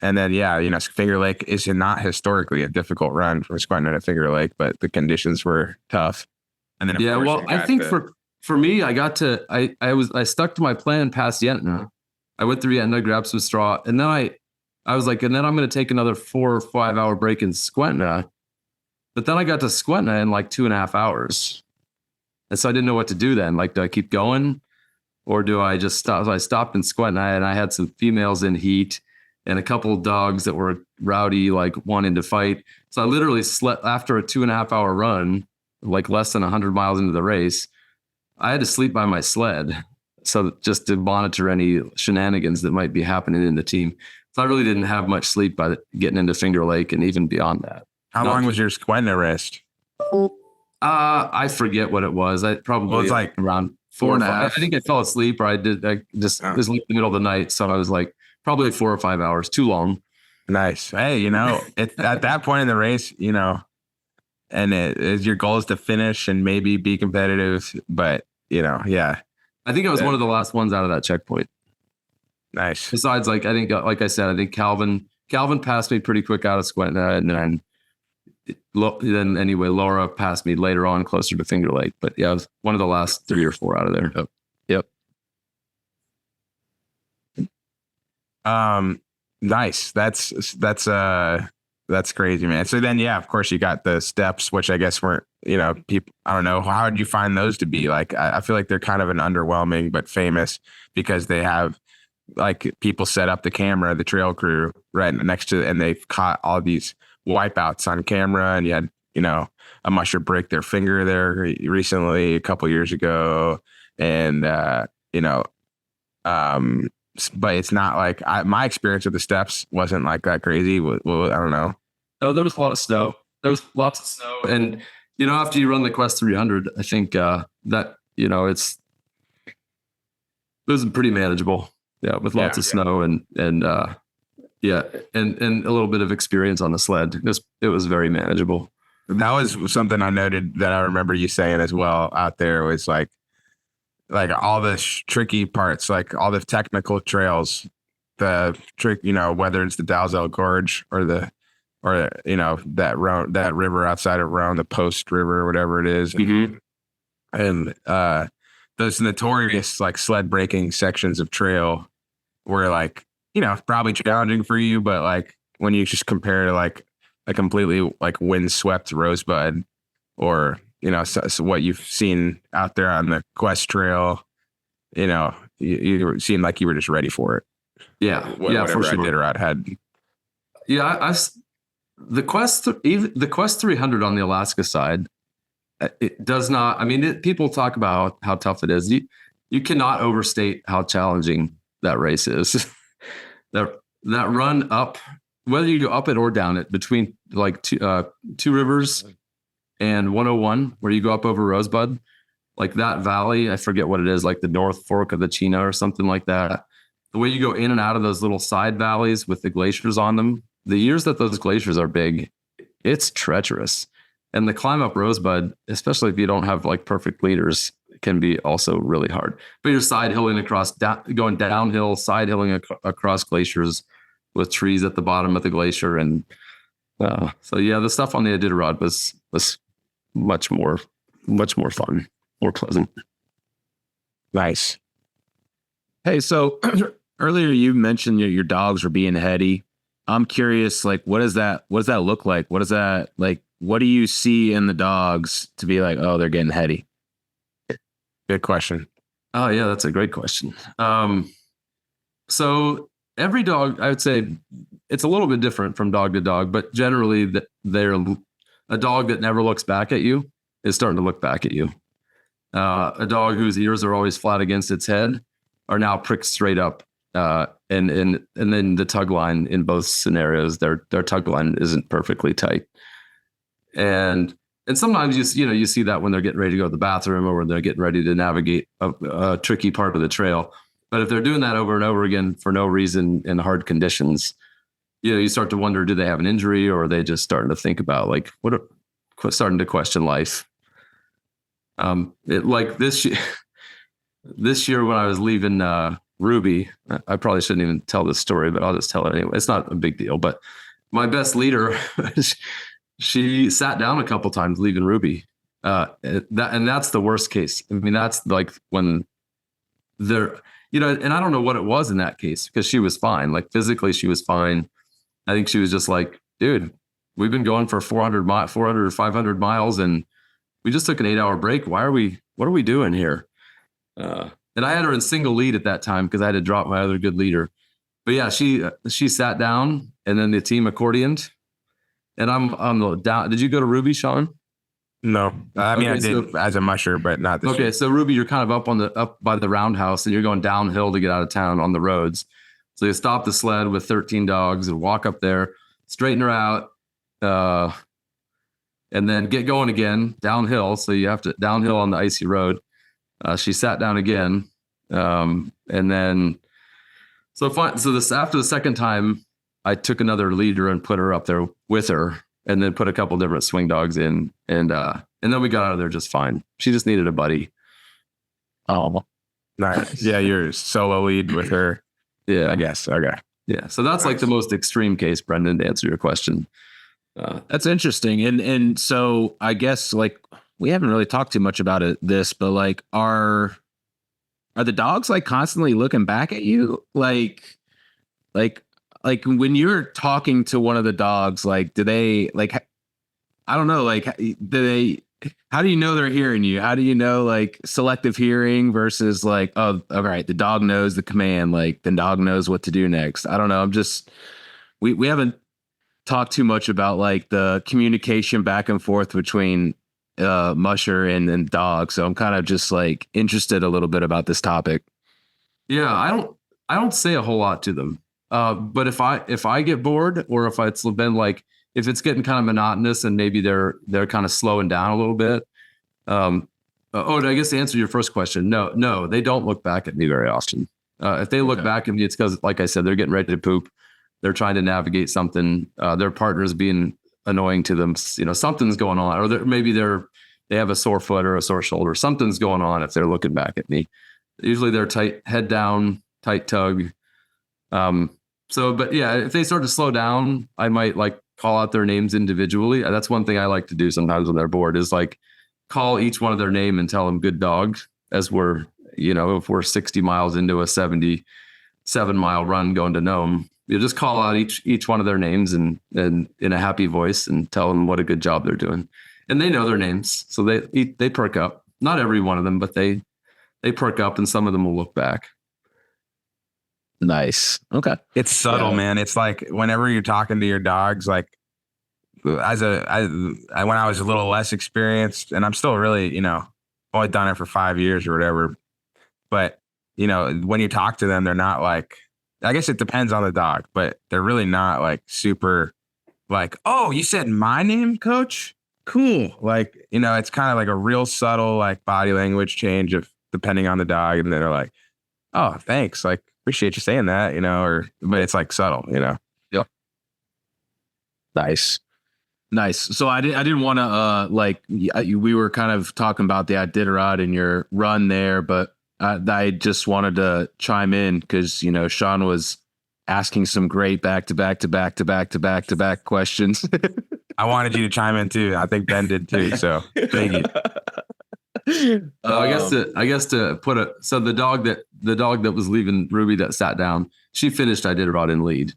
then Finger Lake is not historically a difficult run from Squentna to Finger Lake, but the conditions were tough. And then I think for me, I stuck to my plan past Yentna. I went through Yentna, grabbed some straw, and then I was like, and then I'm going to take another 4 or 5 hour break in Squentna. But then I got to Squentna in like 2.5 hours. And so I didn't know what to do then. Like, do I keep going or do I just stop? So I stopped in Squentna and I had some females in heat and a couple of dogs that were rowdy, like wanting to fight. So I literally slept after a 2.5 hour run, like less than 100 miles into the race. I had to sleep by my sled. So just to monitor any shenanigans that might be happening in the team. So I really didn't have much sleep by getting into Finger Lake and even beyond that. How long was your Squentna rest? I forget what it was. I probably Well, it's like around 4.5. I think I fell asleep, or I just it was like the middle of the night, so I was like probably 4 or 5 hours, too long. nice. Hey, it's at that point in the race, and it is your goal is to finish and maybe be competitive, but yeah, I think I was one of the last ones out of that checkpoint. nice. Besides, like I think, like I said, I think Calvin passed me pretty quick out of Squenta, and then anyway, Laura passed me later on, closer to Finger Lake. But yeah, I was one of the last 3 or 4 out of there. Yep. Nice. That's crazy, man. So then, yeah, of course, you got the steps, which I guess weren't, people. I don't know. How did you find those to be? Like, I feel like they're kind of an underwhelming but famous because they have like people set up the camera, the trail crew right next to, and they've caught all these wipeouts on camera, and you had, a musher break their finger there recently, a couple years ago, and but it's not like my experience with the steps wasn't like that crazy. Well, I don't know. Oh, there was a lot of snow. There was lots of snow, and after you run the Quest 300, I think that it was pretty manageable. Yeah, with lots of snow and yeah, and a little bit of experience on the sled. It was very manageable. That was something I noted that I remember you saying as well out there was like all the tricky parts, like all the technical trails, the trick, whether it's the Dalzell Gorge or that river outside of Roan, the Post River, or whatever it is. Mm-hmm. And those notorious like sled breaking sections of trail were like, probably challenging for you, but like when you just compare to like a completely like windswept Rosebud or so what you've seen out there on the Quest Trail, you seemed like you were just ready for it. Yeah, for sure. Iditarod had. Yeah, the Quest 300 on the Alaska side, it does not. I mean, people talk about how tough it is. You cannot overstate how challenging that race is. that run up, whether you go up it or down it, between like two rivers and 101, where you go up over Rosebud, like that valley, I forget what it is, like the North Fork of the Chino or something like that. The way you go in and out of those little side valleys with the glaciers on them, the years that those glaciers are big, it's treacherous. And the climb up Rosebud, especially if you don't have like perfect leaders, can be also really hard. But you're side hilling going downhill, side hilling across glaciers with trees at the bottom of the glacier. And so, yeah, the stuff on the Iditarod was much more fun, more pleasant. Nice. Hey, so earlier you mentioned your dogs were being heady. I'm curious, like, what does that look like? What is that like? What do you see in the dogs to be like, oh, they're getting heady? Good question. Oh yeah, that's a great question. So every dog, I would say it's a little bit different from dog to dog, but generally they're a dog that never looks back at you is starting to look back at you. A dog whose ears are always flat against its head are now pricked straight up. And then the tug line in both scenarios, their tug line isn't perfectly tight. And sometimes you see that when they're getting ready to go to the bathroom or when they're getting ready to navigate a tricky part of the trail. But if they're doing that over and over again for no reason in hard conditions, you start to wonder, do they have an injury, or are they just starting to think about like starting to question life? Like this year when I was leaving Ruby, I probably shouldn't even tell this story, but I'll just tell it anyway. It's not a big deal, but my best leader, she sat down a couple times leaving Ruby. And that's the worst case. I mean, that's like when they're, and I don't know what it was in that case, because she was fine. Like physically, she was fine. I think she was just like, dude, we've been going for 400 or 500 miles and we just took an 8-hour break. What are we doing here? And I had her in single lead at that time because I had to drop my other good leader. But yeah, she sat down and then the team accordioned. And I'm on the down. Did you go to Ruby, Sean? No, I mean, I did as a musher, but not this. Okay, year. so Ruby, you're kind of up by the roundhouse, and you're going downhill to get out of town on the roads. So you stop the sled with 13 dogs and walk up there, straighten her out, and then get going again downhill. So you have to downhill on the icy road. She sat down again. And then, so this, after the second time, I took another leader and put her up there with her, and then put a couple different swing dogs in. And then we got out of there just fine. She just needed a buddy. Oh, nice. Yeah. You're solo lead with her. Yeah. I guess. Okay. Yeah. So that's like the most extreme case, Brendan, to answer your question. That's interesting. And so I guess like we haven't really talked too much about this, but like are the dogs like constantly looking back at you? Like when you're talking to one of the dogs, like do they like, I don't know, like how do you know they're hearing you? How do you know like selective hearing versus like, oh, all right, the dog knows the command, like the dog knows what to do next. I don't know. I'm just, we haven't talked too much about like the communication back and forth between musher and dog. So I'm kind of just like interested a little bit about this topic. Yeah, I don't say a whole lot to them. But if I get bored, or if it's been like, if it's getting kind of monotonous and maybe they're kind of slowing down a little bit. I guess to answer your first question, no, they don't look back at me very often. If they look back at me, it's because, like I said, they're getting ready to poop. They're trying to navigate something. Their partner's being annoying to them. You know, something's going on, or maybe they have a sore foot or a sore shoulder. Something's going on if they're looking back at me. Usually they're tight, head down, tight tug. But yeah, if they start to slow down, I might like call out their names individually. That's one thing I like to do sometimes when they're bored, is like call each one of their name and tell them good dog, as we're, you know, if we're 60 miles into a 77-mile run going to Nome, you just call out each one of their names and in a happy voice and tell them what a good job they're doing. And they know their names, so they perk up. Not every one of them, but they perk up, and some of them will look back. Nice. Okay. It's subtle, man. It's like whenever you're talking to your dogs, like when I was a little less experienced, and I'm still really, you know, only done it for 5 years or whatever. But, you know, when you talk to them, they're not like, I guess it depends on the dog, but they're really not like super like, oh, you said my name, coach? Cool. Like, you know, it's kind of like a real subtle like body language change of depending on the dog. And they're like, oh, thanks. Like, appreciate you saying that, you know, but it's like subtle, you know? Yep. Nice. So I didn't want to, we were kind of talking about the Iditarod and your run there, but I just wanted to chime in because, you know, Sean was asking some great back to back questions. I wanted you to chime in too. I think Ben did too. So thank you. I guess to put the dog that was leaving Ruby that sat down, she finished Iditarod in lead.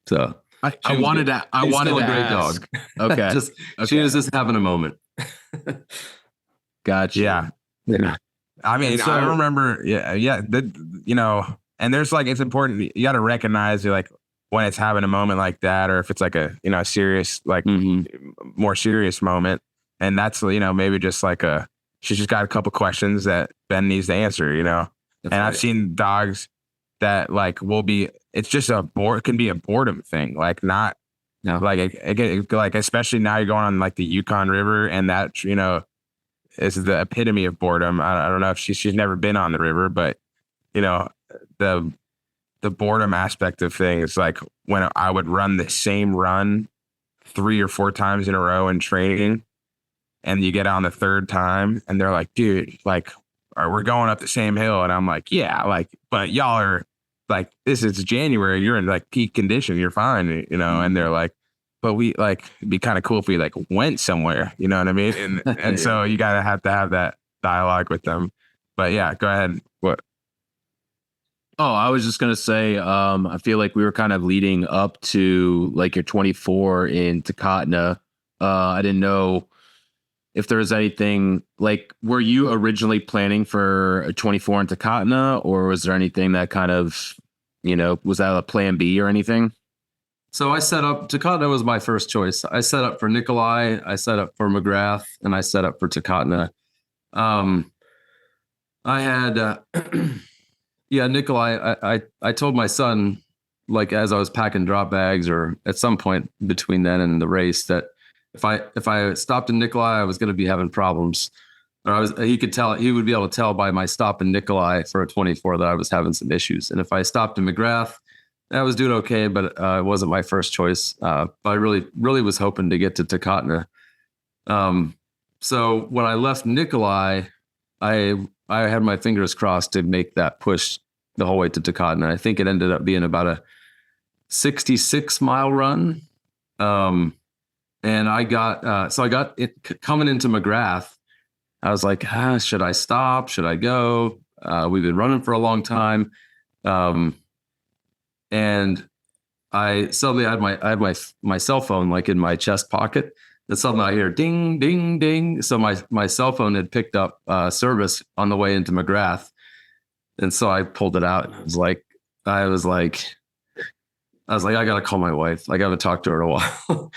So I wanted to a great ask. Dog. Okay. She was just having a moment. Gotcha. Yeah. I mean, so, I remember, you know, and there's like, it's important. You got to recognize like when it's having a moment like that, or if it's like a, you know, serious, like more serious moment. And that's, you know, maybe just like she's just got a couple questions that Ben needs to answer, you know? That's and right. I've seen dogs that like it's just it can be a boredom thing. Like not, no, like, like, especially now you're going on like the Yukon River, and that, you know, is the epitome of boredom. I don't know if she's never been on the river, but you know, the boredom aspect of things, like when I would run the same run 3 or 4 times in a row in training, and you get on the third time and they're like, dude, like, we're going up the same hill. And I'm like, yeah, like, but y'all are like, this is January, you're in like peak condition, you're fine, you know? And they're like, but we like, it'd be kind of cool if we like went somewhere, you know what I mean? And so you gotta have to have that dialogue with them. But yeah, go ahead. What? Oh, I was just going to say, I feel like we were kind of leading up to like your 24 in Takatna. I didn't know if there was anything like, were you originally planning for a 24 in Takatna, or was there anything that kind of, you know, was that a plan B or anything? So I set up, Takatna was my first choice. I set up for Nikolai, I set up for McGrath, and I set up for Takatna. I had, Nikolai, I told my son, like, as I was packing drop bags or at some point between then and the race, that if I stopped in Nikolai, I was going to be having problems. Or he would be able to tell by my stop in Nikolai for a 24 that I was having some issues. And if I stopped in McGrath, I was doing okay, but it wasn't my first choice. But I really was hoping to get to Takotna. So when I left Nikolai, I had my fingers crossed to make that push the whole way to Takotna. I think it ended up being about a 66-mile run. And I got it coming into McGrath. I was like, should I stop? Should I go? We've been running for a long time. And I suddenly had my cell phone like in my chest pocket. And suddenly I hear ding, ding, ding. So my cell phone had picked up service on the way into McGrath. And so I pulled it out. I was like, I got to call my wife. I got to talk to her in a while.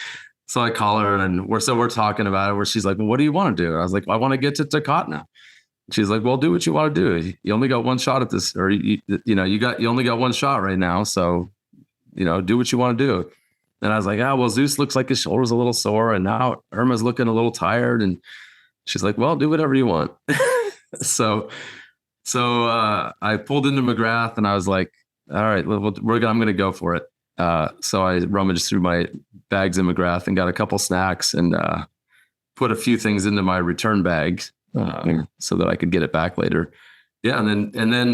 So I call her and we're talking about it where she's like, well, what do you want to do? And I was like, well, I want to get to Takotna. She's like, well, do what you want to do. You only got one shot at this, or you only got one shot right now. So, do what you want to do. And I was like, well, Zeus looks like his shoulder's a little sore. And now Irma's looking a little tired. And she's like, well, do whatever you want. So I pulled into McGrath and I was like, all right, I'm going to go for it. So I rummaged through my bags in McGrath and got a couple snacks and put a few things into my return bag so that I could get it back later. Yeah, and then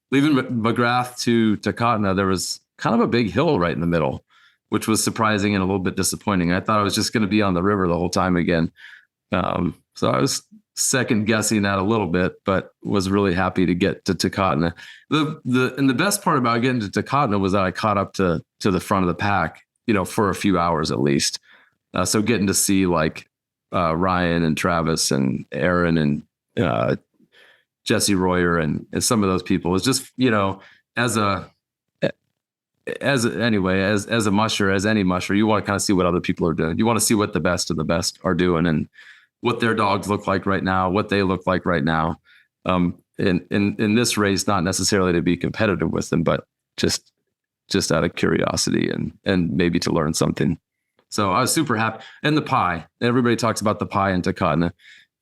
leaving McGrath to Takotna, there was kind of a big hill right in the middle, which was surprising and a little bit disappointing. I thought I was just going to be on the river the whole time again. So I was second guessing that a little bit, but was really happy to get to Takotna. The best part about getting to Takotna was that I caught up to the front of the pack, for a few hours at least. So getting to see like Ryan and Travis and Aaron and Jesse Royer and some of those people was just, as a musher, as any musher, you want to kind of see what other people are doing. You want to see what the best of the best are doing and what their dogs look like right now, what they look like right now. In this race, not necessarily to be competitive with them, but just out of curiosity and maybe to learn something. So I was super happy. And the pie, everybody talks about the pie in Takotna.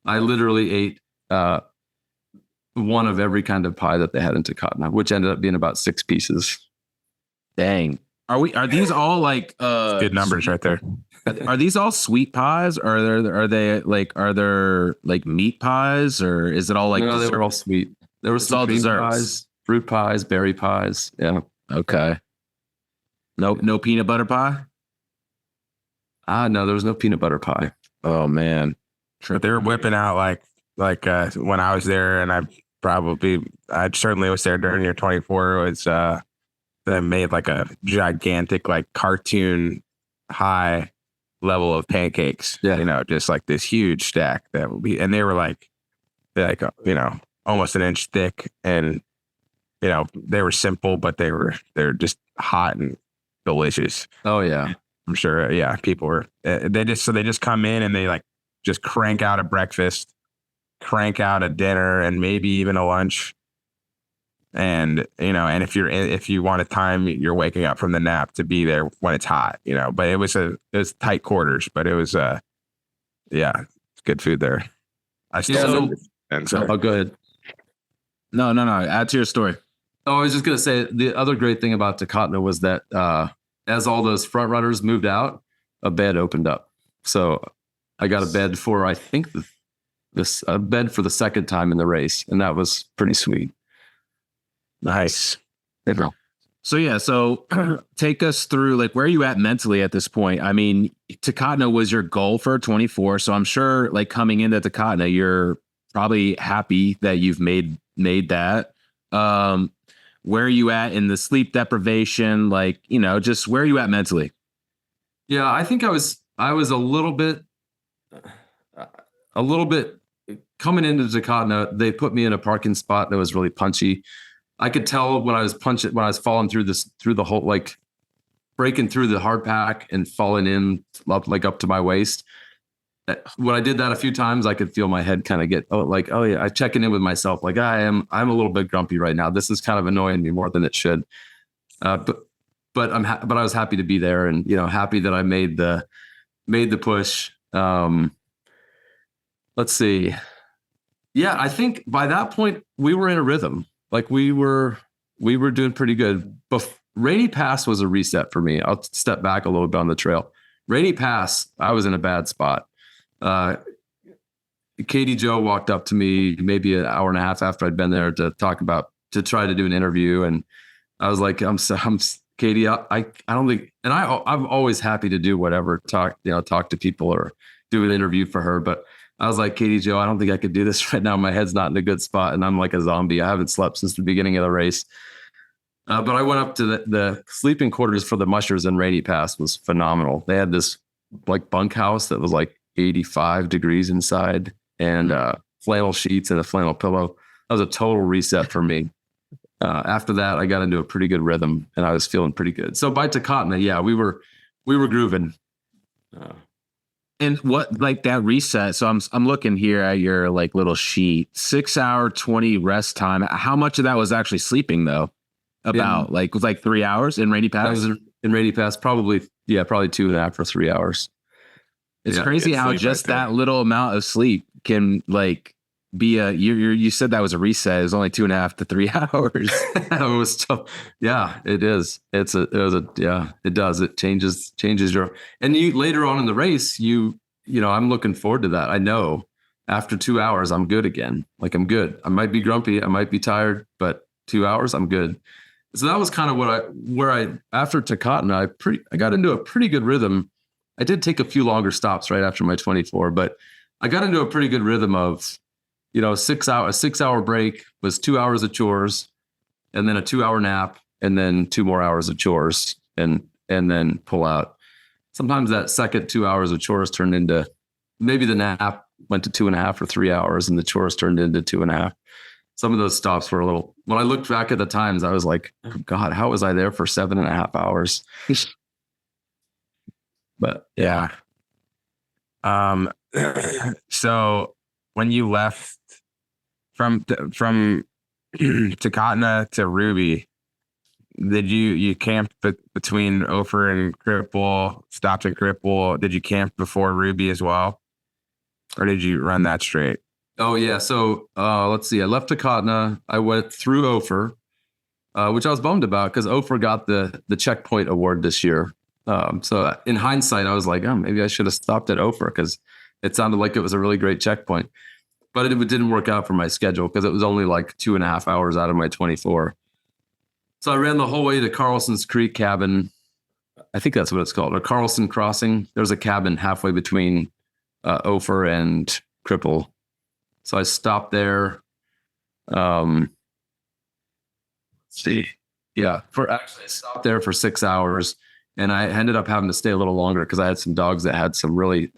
I literally ate one of every kind of pie that they had in Takotna, which ended up being about 6 pieces. Dang. Are these all like good numbers right there? Are these all sweet pies, or are there meat pies, or is it all like? No, they were all sweet. There was some cream pies, fruit pies, berry pies. Yeah. Okay. No peanut butter pie. No, there was no peanut butter pie. Oh man. But they were whipping out like when I was there, and I certainly was there during your 24. It was they made like a gigantic like cartoon high level of pancakes. Yeah. Just like this huge stack that would be, and they were like almost an inch thick, and they were simple, but they're just hot and delicious. Oh yeah. I'm sure. Yeah. People were, they just come in and they like just crank out a breakfast, crank out a dinner, and maybe even a lunch. And, and if you want to time, you're waking up from the nap to be there when it's hot, but it was tight quarters, but it was, good food there. I still, oh, go ahead. No. Add to your story. Oh, I was just going to say the other great thing about Takotna was that, as all those front runners moved out, a bed opened up. So I got a bed for, I think a bed for the second time in the race. And that was pretty sweet. Nice. Hey, bro. So take us through, like, where are you at mentally at this point? I mean, Takotna was your goal for 24. So I'm sure like coming into Takotna, you're probably happy that you've made that. Where are you at in the sleep deprivation? Like, just where are you at mentally? Yeah, I think I was a little bit coming into Takotna. They put me in a parking spot that was really punchy. I could tell when I was falling through the whole, like breaking through the hard pack and falling in up to my waist. When I did that a few times, I could feel my head kind of get, I checking in with myself. Like I'm a little bit grumpy right now. This is kind of annoying me more than it should. But I was happy to be there and, happy that I made the made the push. Let's see. Yeah, I think by that point we were in a rhythm. Like we were doing pretty good. Rainy Pass was a reset for me. I'll step back a little bit on the trail. Rainy Pass, I was in a bad spot. Katie Joe walked up to me maybe an hour and a half after I'd been there to try to do an interview, and I was like, I'm Katie, I don't think, and I'm always happy to do whatever, talk to people or do an interview for her, but I was like, Katie Joe, I don't think I could do this right now. My head's not in a good spot, and I'm like a zombie. I haven't slept since the beginning of the race. But I went up to the sleeping quarters for the mushers, and Rainy Pass was phenomenal. They had this like bunkhouse that was like 85 degrees inside, and flannel sheets and a flannel pillow. That was a total reset for me. After that, I got into a pretty good rhythm, and I was feeling pretty good. So by Takatna, yeah, we were grooving. And what, like that reset? So I'm looking here at your like little sheet. 6 hour 20 rest time. How much of that was actually sleeping though? About was like 3 hours in Rainy Pass. That was in Rainy Pass, probably 2.5 or 3 hours. It's crazy how just that little amount of sleep can like be you said that was a reset. It was only 2.5 to 3 hours. It was tough. Yeah, it is. It does. It changes your, and you later on in the race, I'm looking forward to that. I know after 2 hours, I'm good again. Like I'm good. I might be grumpy. I might be tired, but 2 hours, I'm good. So that was kind of after Takatna, I got into a pretty good rhythm. I did take a few longer stops right after my 24, but I got into a pretty good rhythm of, a 6 hour break was 2 hours of chores, and then a 2 hour nap, and then 2 more hours of chores, and then pull out. Sometimes that second 2 hours of chores turned into, maybe the nap went to 2.5 or 3 hours, and the chores turned into 2.5. Some of those stops were when I looked back at the times, I was like, oh God, how was I there for 7.5 hours? But yeah. So when you left from Takatna to Ruby, did you camp between Ophir and Cripple, stopped at Cripple? Did you camp before Ruby as well? Or did you run that straight? Oh yeah. So let's see. I left Takatna. I went through Ophir, which I was bummed about because Ophir got the checkpoint award this year. So in hindsight, I was like, oh, maybe I should have stopped at Ophir because it sounded like it was a really great checkpoint. But it didn't work out for my schedule because it was only like 2.5 hours out of my 24. So I ran the whole way to Carlson's Creek cabin. I think that's what it's called, or Carlson Crossing. There's a cabin halfway between Ophir and Cripple. So I stopped there. Let's see. Yeah, I stopped there for 6 hours, and I ended up having to stay a little longer because I had some dogs that had some really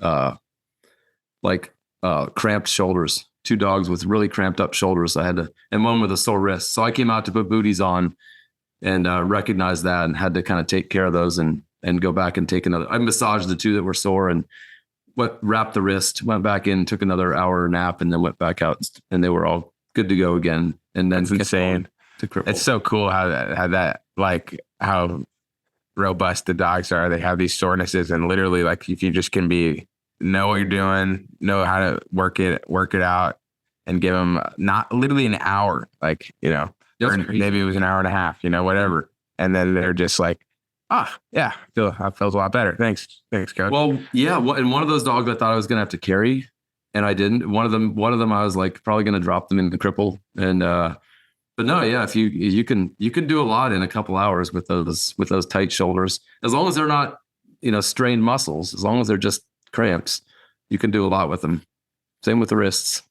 cramped shoulders. 2 dogs with really cramped up shoulders. And one with a sore wrist. So I came out to put booties on and recognized that and had to kind of take care of those and go back and take another. I massaged the 2 that were sore and wrapped the wrist, went back in, took another hour nap, and then went back out, and they were all good to go again. And then that's insane. To Cripple. It's so cool how robust the dogs are. They have these sorenesses, and literally, like, if you just can know what you're doing, know how to work it out, and give them not literally an hour, like, or maybe it was an hour and a half, whatever. And then they're just like, yeah, that feels a lot better. Thanks, coach. Well, yeah. And one of those dogs I thought I was going to have to carry, and I didn't. One of them, I was like probably going to drop them in the Cripple. And, but no, yeah, if you can do a lot in a couple hours with those tight shoulders, as long as they're not, strained muscles, as long as they're just cramps, you can do a lot with them. Same with the wrists.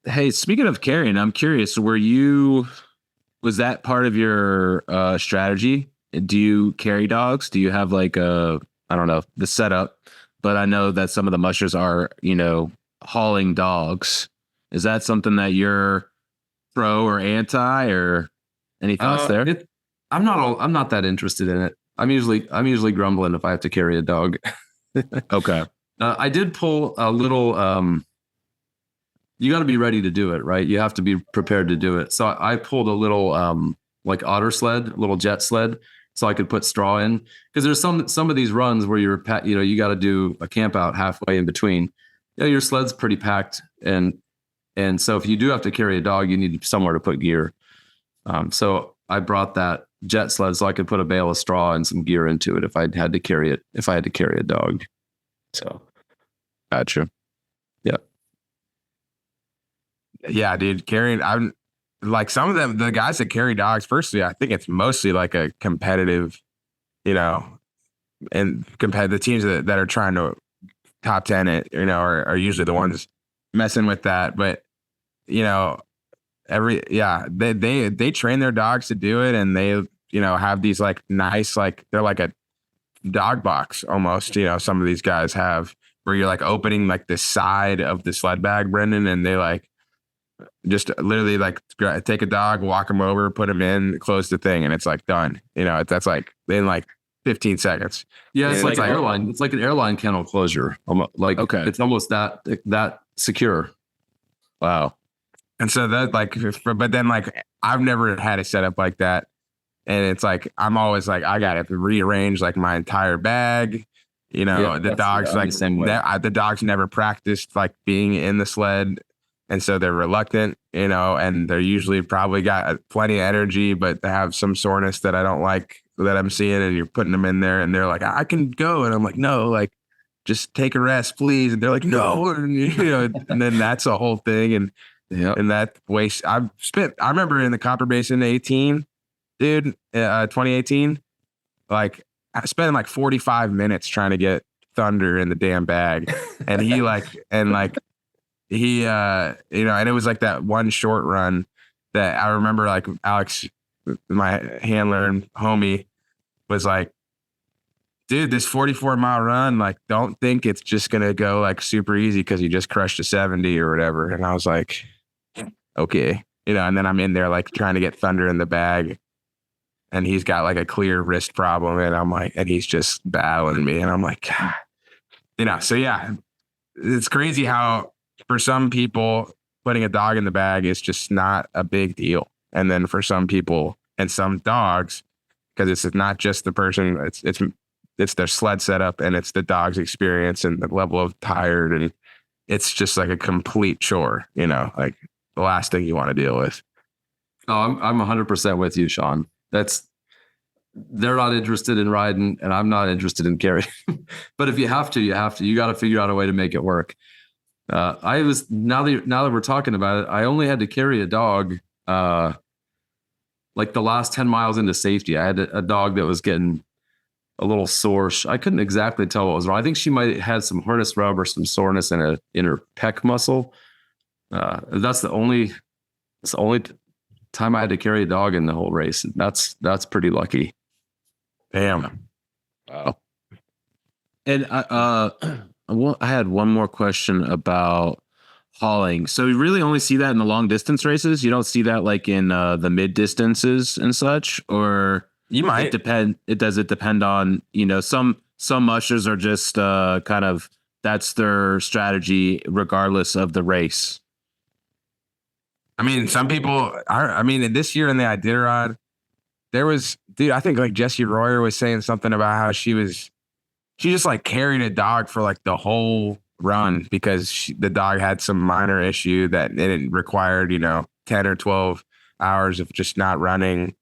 Hey, speaking of carrying, I'm curious, was that part of your strategy? Do you carry dogs? Do you have like I don't know, the setup, but I know that some of the mushers are, hauling dogs. Is that something that you're pro or anti, or any thoughts there? I'm not that interested in it. I'm usually grumbling if I have to carry a dog. Okay. I did pull a little, you got to be ready to do it, right? You have to be prepared to do it. So I pulled a little, like otter sled, a little jet sled so I could put straw in, because there's some of these runs where you got to do a camp out halfway in between. Your sled's pretty packed, and so if you do have to carry a dog, you need somewhere to put gear. So I brought that jet sled so I could put a bale of straw and some gear into it if I had to carry it, if I had to carry a dog. So Gotcha. Yeah, dude, I'm like some of them, the guys that carry dogs. Firstly, I think it's mostly like a competitive, and the teams that are trying to top 10 it, are usually the ones messing with that. But they train their dogs to do it, and they have these like nice, like they're like a dog box almost. Some of these guys have where you're like opening like the side of the sled bag, Brendan, and they like just literally like take a dog, walk him over, put him in, close the thing, and it's like done. That's like in like 15 seconds. Yeah, it's like an airline. It's like an airline kennel closure. Like, okay, it's almost that secure. Wow. And so that but then like I've never had a setup like that, and it's like I'm always like I got to rearrange like my entire bag. The dogs like the dogs never practiced like being in the sled. And so they're reluctant, and they're usually probably got plenty of energy, but they have some soreness that I don't like that I'm seeing. And you're putting them in there and they're like, I can go. And I'm like, no, like just take a rest, please. And they're like, no. And then that's a whole thing. And that waste I remember in the Copper Basin 2018, like I spent like 45 minutes trying to get Thunder in the damn bag. And he and it was like that one short run that I remember, like Alex, my handler and homie, was like, dude, this 44-mile run, like, don't think it's just going to go like super easy because you just crushed a 70 or whatever. And I was like, okay, and then I'm in there like trying to get Thunder in the bag, and he's got like a clear wrist problem. And I'm like, and he's just battling me. And I'm like, so yeah, it's crazy how, for some people, putting a dog in the bag is just not a big deal. And then for some people and some dogs, because it's not just the person, it's their sled setup and it's the dog's experience and the level of tired. And it's just like a complete chore, like the last thing you want to deal with. Oh, I'm 100% with you, Sean. They're not interested in riding and I'm not interested in carrying. But if you have to, you got to figure out a way to make it work. Now that we're talking about it, I only had to carry a dog like the last 10 miles into safety. I had a dog that was getting a little sore. I couldn't exactly tell what was wrong. I think she might have had some harness rub or some soreness in her pec muscle. That's the only time I had to carry a dog in the whole race. That's pretty lucky. Damn. Wow. And I had one more question about hauling. So you really only see that in the long distance races? You don't see that like in the mid distances and such, or you might depend. Does it depend on, some mushers are just kind of, that's their strategy regardless of the race. I mean, some people are, this year in the Iditarod, there was, dude, I think like Jessie Royer was saying something about how she just like carried a dog for like the whole run because the dog had some minor issue that it required, 10 or 12 hours of just not running,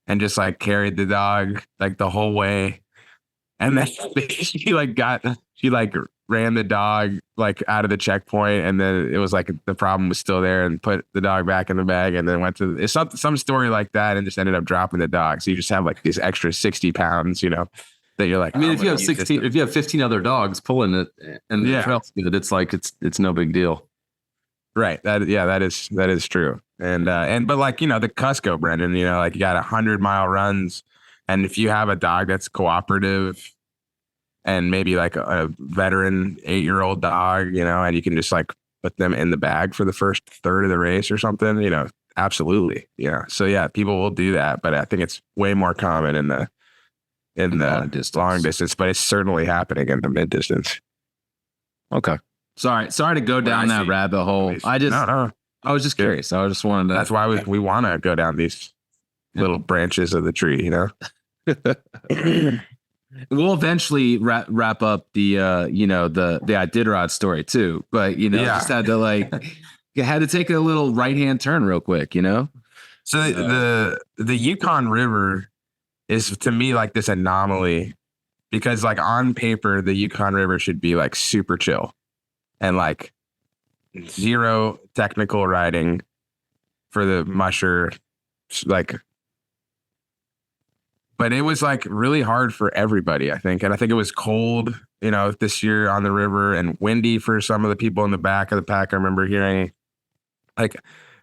and just like carried the dog like the whole way. And then she ran the dog like out of the checkpoint. And then it was like the problem was still there, and put the dog back in the bag, and then went to some story like that, and just ended up dropping the dog. So you just have like these extra 60 pounds, that you're like, if you have 15 other dogs pulling it and the trail's good, it's like, it's no big deal. Right. That is true. But like, the Cusco, Brendan, like you got 100-mile runs. And if you have a dog that's cooperative and maybe like a veteran 8-year-old dog, and you can just like put them in the bag for the first third of the race or something, absolutely. Yeah. So yeah, people will do that, but I think it's way more common in the long distance, but it's certainly happening in the mid distance. Okay. Sorry to go down that rabbit hole. I was just curious. I just wanted to. That's why we want to go down these little branches of the tree, We'll eventually wrap up the the Iditarod story too, but just had to you had to take a little right hand turn real quick, So the Yukon River is to me like this anomaly because like on paper the Yukon River should be like super chill and like zero technical riding for the musher, like. But it was like really hard for everybody, I think. And I think it was cold, this year on the river and windy for some of the people in the back of the pack. I remember hearing like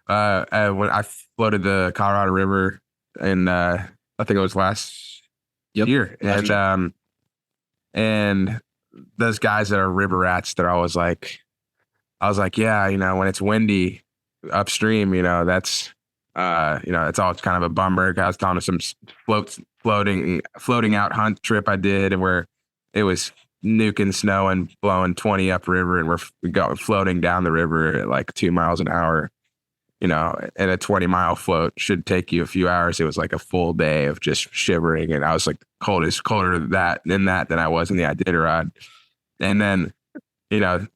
when I floated the Colorado River and I think it was last year. And those guys that are river rats, they're always like, I was like, yeah, when it's windy upstream, that's it's always kind of a bummer. I was telling some floating out hunt trip I did, and where it was nuking snow and blowing 20 upriver, and we got floating down the river at like 2 miles an hour. And a 20-mile float should take you a few hours. It was like a full day of just shivering, and I was like colder than that than I was in the Iditarod. And then,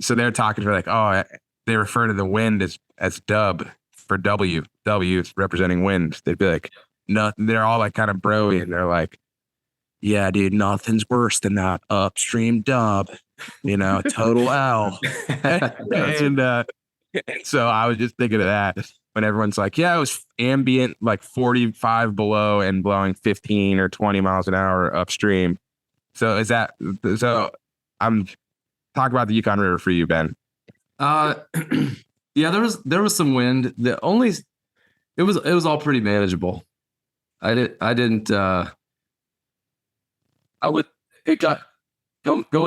so they're talking for like, oh, they refer to the wind as dub. For W is representing wind. They'd be like, nothing. They're all like kind of broy, and they're like, yeah, dude, nothing's worse than that upstream dub, total L. and so I was just thinking of that when everyone's like, yeah, it was ambient, like 45 below and blowing 15 or 20 miles an hour upstream. So I'm talking about the Yukon River for you, Ben. Yeah, there was some wind. It was all pretty manageable. Going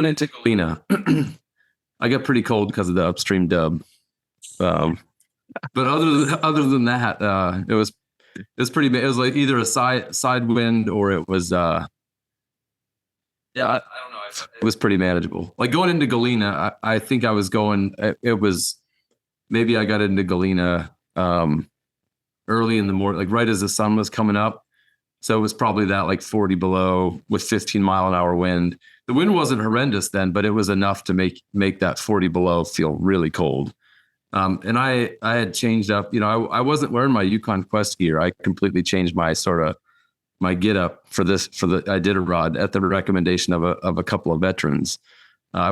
into Galena. I got pretty cold because of the upstream dub. But other than that, it was pretty. It was like either a side wind or it was I don't know. It was pretty manageable. Like going into Galena, I think I was going. It was. Maybe I got into Galena early in the morning, like right as the sun was coming up. So it was probably that like 40 below with 15-mile-an-hour wind. The wind wasn't horrendous then, but it was enough to make that 40 below feel really cold. And I had changed up. I wasn't wearing my Yukon Quest gear. I completely changed my my get up for the Iditarod at the recommendation of a couple of veterans. I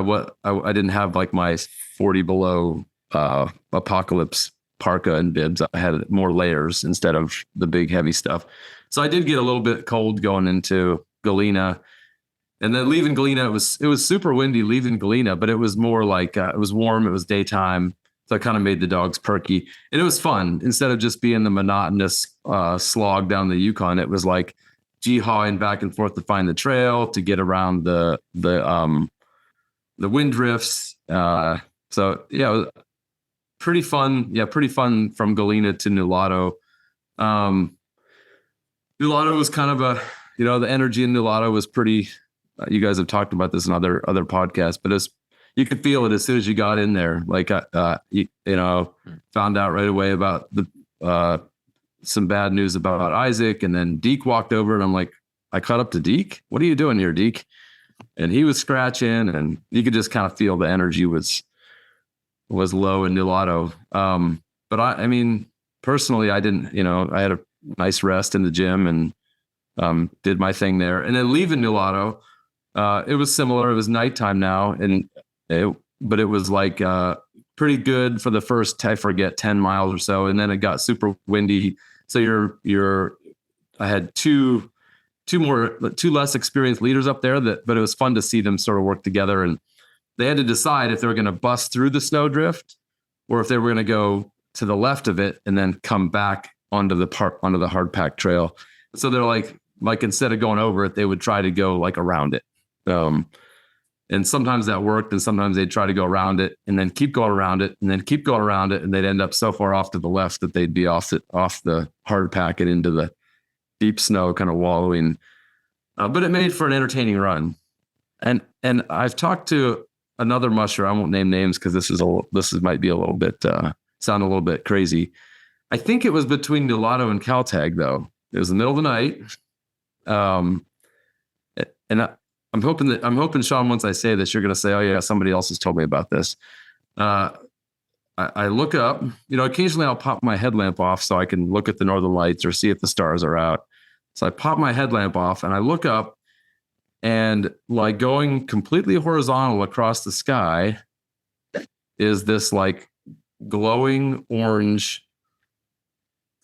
didn't have like my 40 below apocalypse parka and bibs. I had more layers instead of the big heavy stuff. So I did get a little bit cold going into Galena, and then leaving Galena, it was super windy leaving Galena, but it was more like it was warm. It was daytime. So I kind of made the dogs perky, and it was fun. Instead of just being the monotonous slog down the Yukon, it was like jihawing back and forth to find the trail, to get around the wind drifts. So yeah, it was pretty fun. Yeah, pretty fun from Galena to Nulato. Nulato was kind of the energy in Nulato was pretty. You guys have talked about this in other podcasts, but you could feel it as soon as you got in there. Like, found out right away about some bad news about Isaac, and then Deke walked over, and I'm like, I caught up to Deke. What are you doing here, Deke? And he was scratching, and you could just kind of feel the energy was low in Nulato. But I mean, personally, I didn't. I had a nice rest in the gym and did my thing there, and then leaving Nulato. It was similar. It was nighttime now, but it was like pretty good for the first, I forget, 10 miles or so, and then it got super windy. So I had two less experienced leaders up there, but it was fun to see them sort of work together, and they had to decide if they were going to bust through the snowdrift or if they were going to go to the left of it and then come back onto the hard pack trail. So they're like instead of going over it, they would try to go like around it. And sometimes that worked, and sometimes they'd try to go around it and then keep going around it and then keep going around it. And they'd end up so far off to the left that they'd be off the hard pack and into the deep snow, kind of wallowing. But it made for an entertaining run. And I've talked to another musher. I won't name names because this might be a little bit, sound a little bit crazy. I think it was between Nulato and Caltag though. It was the middle of the night. and I'm hoping Sean, once I say this, you're going to say, oh yeah, somebody else has told me about this. I look up, occasionally I'll pop my headlamp off so I can look at the northern lights or see if the stars are out. So I pop my headlamp off and I look up, and like going completely horizontal across the sky is this like glowing orange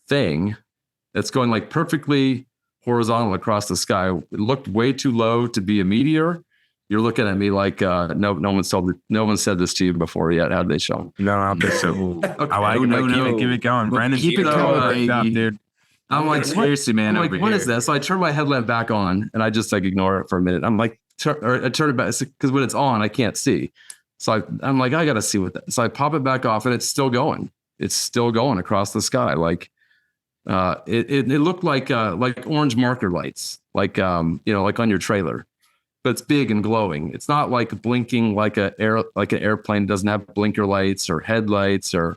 thing that's going like perfectly horizontal across the sky. It looked way too low to be a meteor. You're looking at me like no one said this to you before yet. How did they show? No, I don't think so. Okay. I like it. Keep it going, Brandon. Keep it going, baby. Dude. I'm like, seriously, man. I'm like, what is that? So I turn my headlamp back on, and I just like ignore it for a minute. I'm like, I turn it back because when it's on, I can't see. So I'm like, I gotta see what that. So I pop it back off, and it's still going. It's still going across the sky. Like, it looked like orange marker lights, like like on your trailer, but it's big and glowing. It's not like blinking like an airplane. It doesn't have blinker lights or headlights or,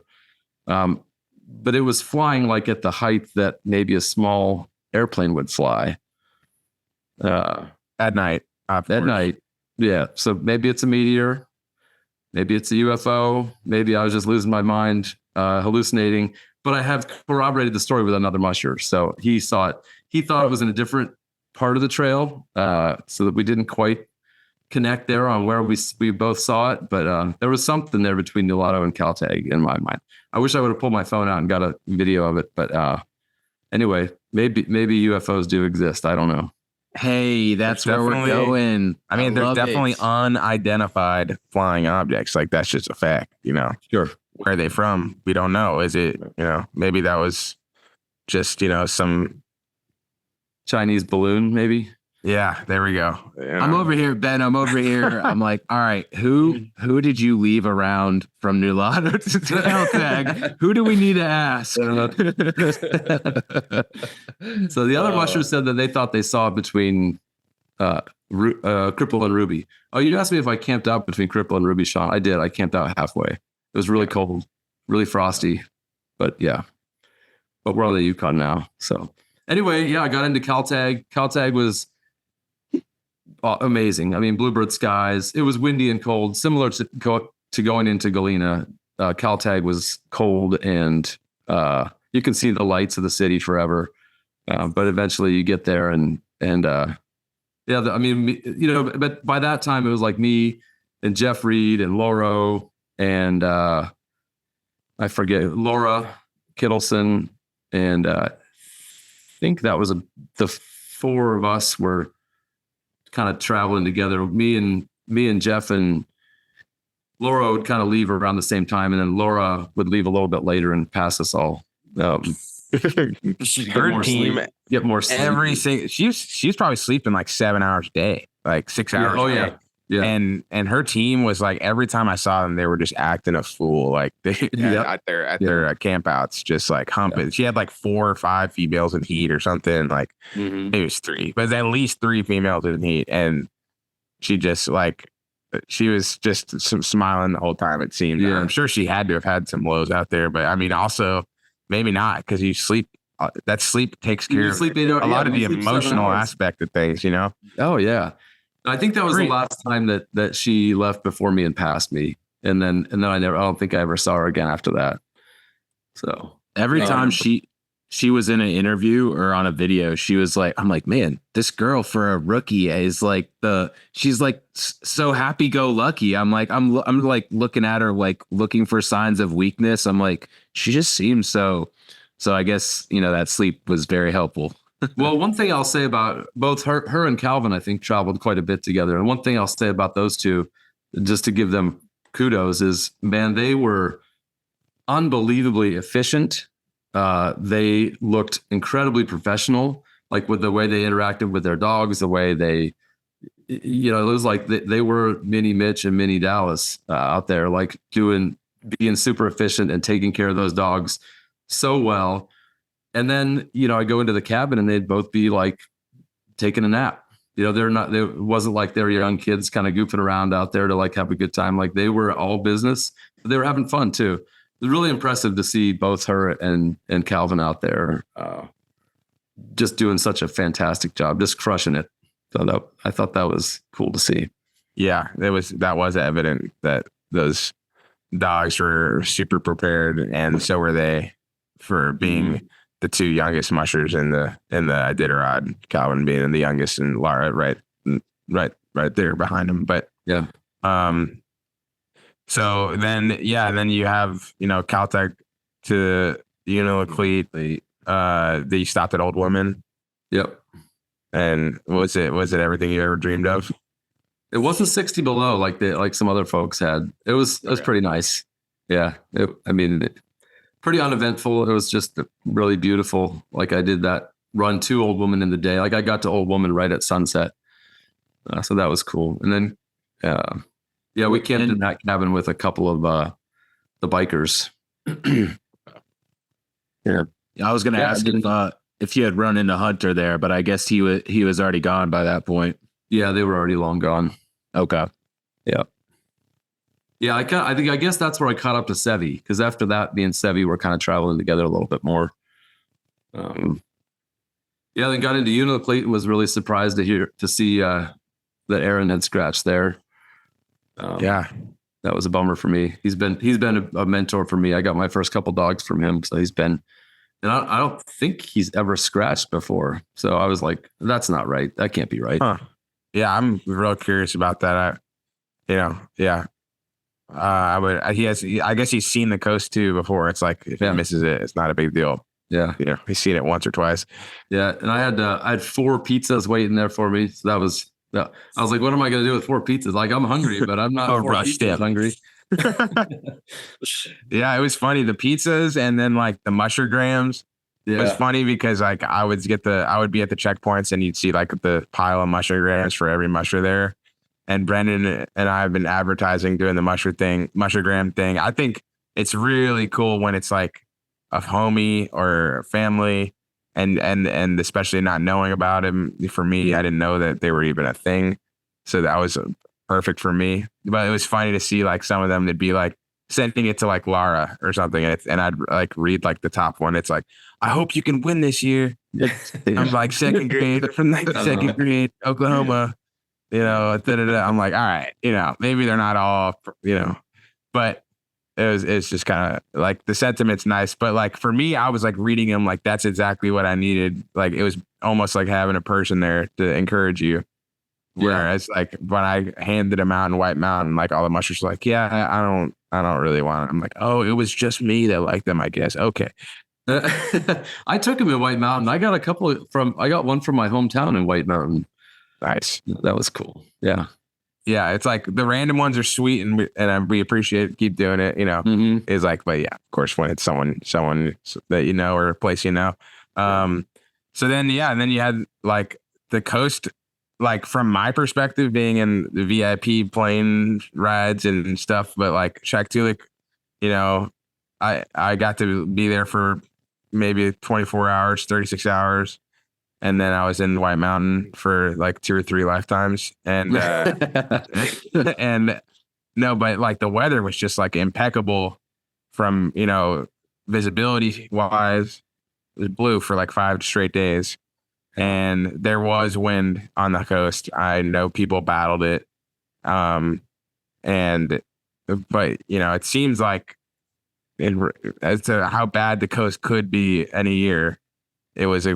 but it was flying like at the height that maybe a small airplane would fly. At night. At night. Yeah. So maybe it's a meteor. Maybe it's a UFO. Maybe I was just losing my mind, hallucinating. But I have corroborated the story with another musher. So he saw it. He thought it was in a different part of the trail, so that we didn't quite connect there on where we both saw it. But there was something there between Nulato and Caltag in my mind. I wish I would have pulled my phone out and got a video of it. But anyway, maybe UFOs do exist. I don't know. Hey, that's where we're going. I mean, there's definitely unidentified flying objects. Like, that's just a fact, Sure. Where are they from? We don't know. Is it, maybe that was just, some Chinese balloon, maybe? Yeah, there we go. I'm over here, Ben. I'm over here. I'm like, all right, who did you leave around from Nulato to Caltag? Who do we need to ask? So the other mushers said that they thought they saw it between Cripple and Ruby. Oh, you asked me if I camped out between Cripple and Ruby, Sean. I did. I camped out halfway. It was really cold, really frosty, but yeah. But we're on the Yukon now. So anyway, yeah, I got into Caltag. Caltag was amazing. I mean, bluebird skies. It was windy and cold, similar to going into Galena. Caltag was cold, and you can see the lights of the city forever. But eventually you get there and but by that time it was like me and Jeff Reed and Lauro and I forget, Laura Kittleson, and I think that was the four of us were kind of traveling together. Me and Jeff and Laura would kind of leave around the same time, and then Laura would leave a little bit later and pass us all. Her team get more sleep. Everything. She's probably sleeping like 7 hours a day, like 6 hours. Oh a day. yeah. Yeah. And her team was like, every time I saw them, they were just acting a fool. Like they at their campouts, just like humping. She had like 4 or 5 females in heat or something. Like it was 3, but at least 3 females in heat. And she just she was just smiling the whole time, it seemed. Yeah. I'm sure she had to have had some lows out there, but I mean, also maybe not, because you sleep. That sleep takes care of a lot of the emotional aspect of things, Oh yeah. I think that was the last time that she left before me and passed me. And then I don't think I ever saw her again after that. So every time she was in an interview or on a video, she was like, I'm like, man, this girl for a rookie is like she's like so happy go lucky. I'm like looking at her, like looking for signs of weakness. I'm like, she just seems so I guess, that sleep was very helpful. Well, one thing I'll say about both her and Calvin, I think, traveled quite a bit together. And one thing I'll say about those two, just to give them kudos, is, man, they were unbelievably efficient. They looked incredibly professional, like with the way they interacted with their dogs, the way they, it was like they were mini Mitch and mini Dallas out there, like being super efficient and taking care of those dogs so well. And then, I go into the cabin and they'd both be like taking a nap. It wasn't like they were young kids kind of goofing around out there to like have a good time. Like they were all business. They were having fun too. It was really impressive to see both her and Calvin out there just doing such a fantastic job, just crushing it. So I thought that was cool to see. Yeah, that was evident that those dogs were super prepared, and so were they for being the two youngest mushers in the Iditarod. Calvin being the youngest, and Lara right there behind him. But yeah, so then you have Caltech to Unalakleet. They stopped at Old Woman. Yep. And was it everything you ever dreamed of? It wasn't 60 below like some other folks had. It was pretty nice. Yeah. Pretty uneventful. It was just really beautiful. Like I did that run to Old Woman in the day. Like I got to Old Woman right at sunset. So that was cool. And then, we camped in that cabin with a couple of the bikers. Yeah. I was going to ask if you had run into Hunter there, but I guess he was already gone by that point. Yeah, they were already long gone. Okay. Yeah. Yeah, I guess that's where I caught up to Sevi, because after that, me and Sevi were kind of traveling together a little bit more. Then got into Unalakleet and was really surprised to see that Aaron had scratched there. That was a bummer for me. He's been a mentor for me. I got my first couple dogs from him, so and I don't think he's ever scratched before. So I was like, that's not right. That can't be right. Huh. Yeah, I'm real curious about that. I guess he's seen the coast too before. It's like if he misses it, it's not a big deal. Yeah. He's seen it once or twice. Yeah. And I had 4 pizzas waiting there for me. So I was like, what am I going to do with 4 pizzas? Like, I'm hungry, but I'm not hungry. Yeah, it was funny. The pizzas and then like the mushergrams. Yeah. It was funny because like I would be at the checkpoints and you'd see like the pile of mushergrams for every musher there. And Brendan and I have been advertising doing the mushergram thing. I think it's really cool when it's like a homie or a family and especially not knowing about him. For me, I didn't know that they were even a thing. So that was perfect for me. But it was funny to see like some of them that'd be like sending it to like Lara or something. And I'd like read like the top one. It's like, I hope you can win this year. I'm like second grade, Oklahoma, I'm like, all right, maybe they're not all, but it's just kind of like the sentiment's nice. But like for me, I was like reading them like that's exactly what I needed. Like it was almost like having a person there to encourage you. Whereas like when I handed them out in White Mountain, like all the mushers were like, yeah, I don't really want it. I'm like, oh, it was just me that liked them, I guess. Okay. I took them in White Mountain. I got one from my hometown in White Mountain. Nice. That was cool. Yeah. Yeah. It's like the random ones are sweet and we appreciate it. Keep doing it, It's like, but yeah, of course, when it's someone that or a place so then you had like the coast. Like from my perspective, being in the VIP plane rides and stuff, but like Shaktoolik, I got to be there for maybe 24 hours, 36 hours. And then I was in White Mountain for like 2 or 3 lifetimes. And, and no, but like the weather was just like impeccable from, visibility wise. It was blue for like 5 straight days. And there was wind on the coast. I know people battled it. But it seems like as to how bad the coast could be any year, it was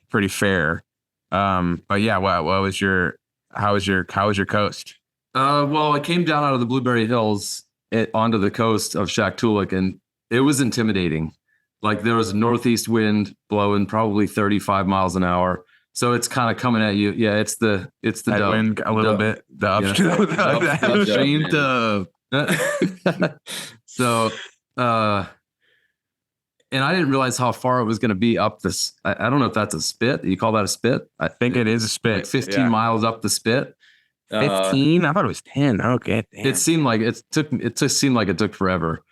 pretty fair. But yeah, how was your coast? Well, I came down out of the Blueberry Hills onto the coast of Shaktoolik, and it was intimidating. Like there was a northeast wind blowing probably 35 miles an hour. So it's kind of coming at you. Yeah, it's the wind a little bit. The upstream dove. So, and I didn't realize how far it was going to be up this. I don't know if that's a spit. You call that a spit? I think it is a spit. Like 15 miles up the spit. 15? I thought it was 10. Okay. Damn. It seemed like it just seemed like it took forever.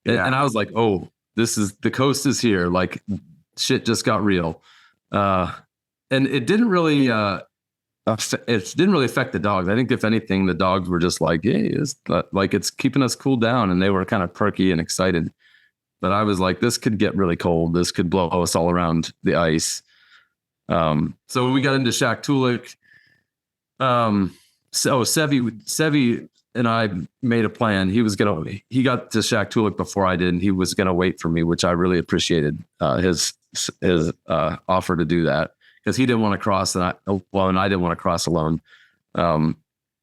Yeah. And I was like, oh, the coast is here. Like shit just got real. And it didn't really affect the dogs. I think if anything, the dogs were just like, hey, it's keeping us cool down. And they were kind of perky and excited. But I was like, this could get really cold. This could blow us all around the ice. So when we got into Shaktoolik, So Sevi and I made a plan. He got to Shaktoolik before I did, and he was gonna wait for me, which I really appreciated his offer to do that, because he didn't want to cross, and I didn't want to cross alone.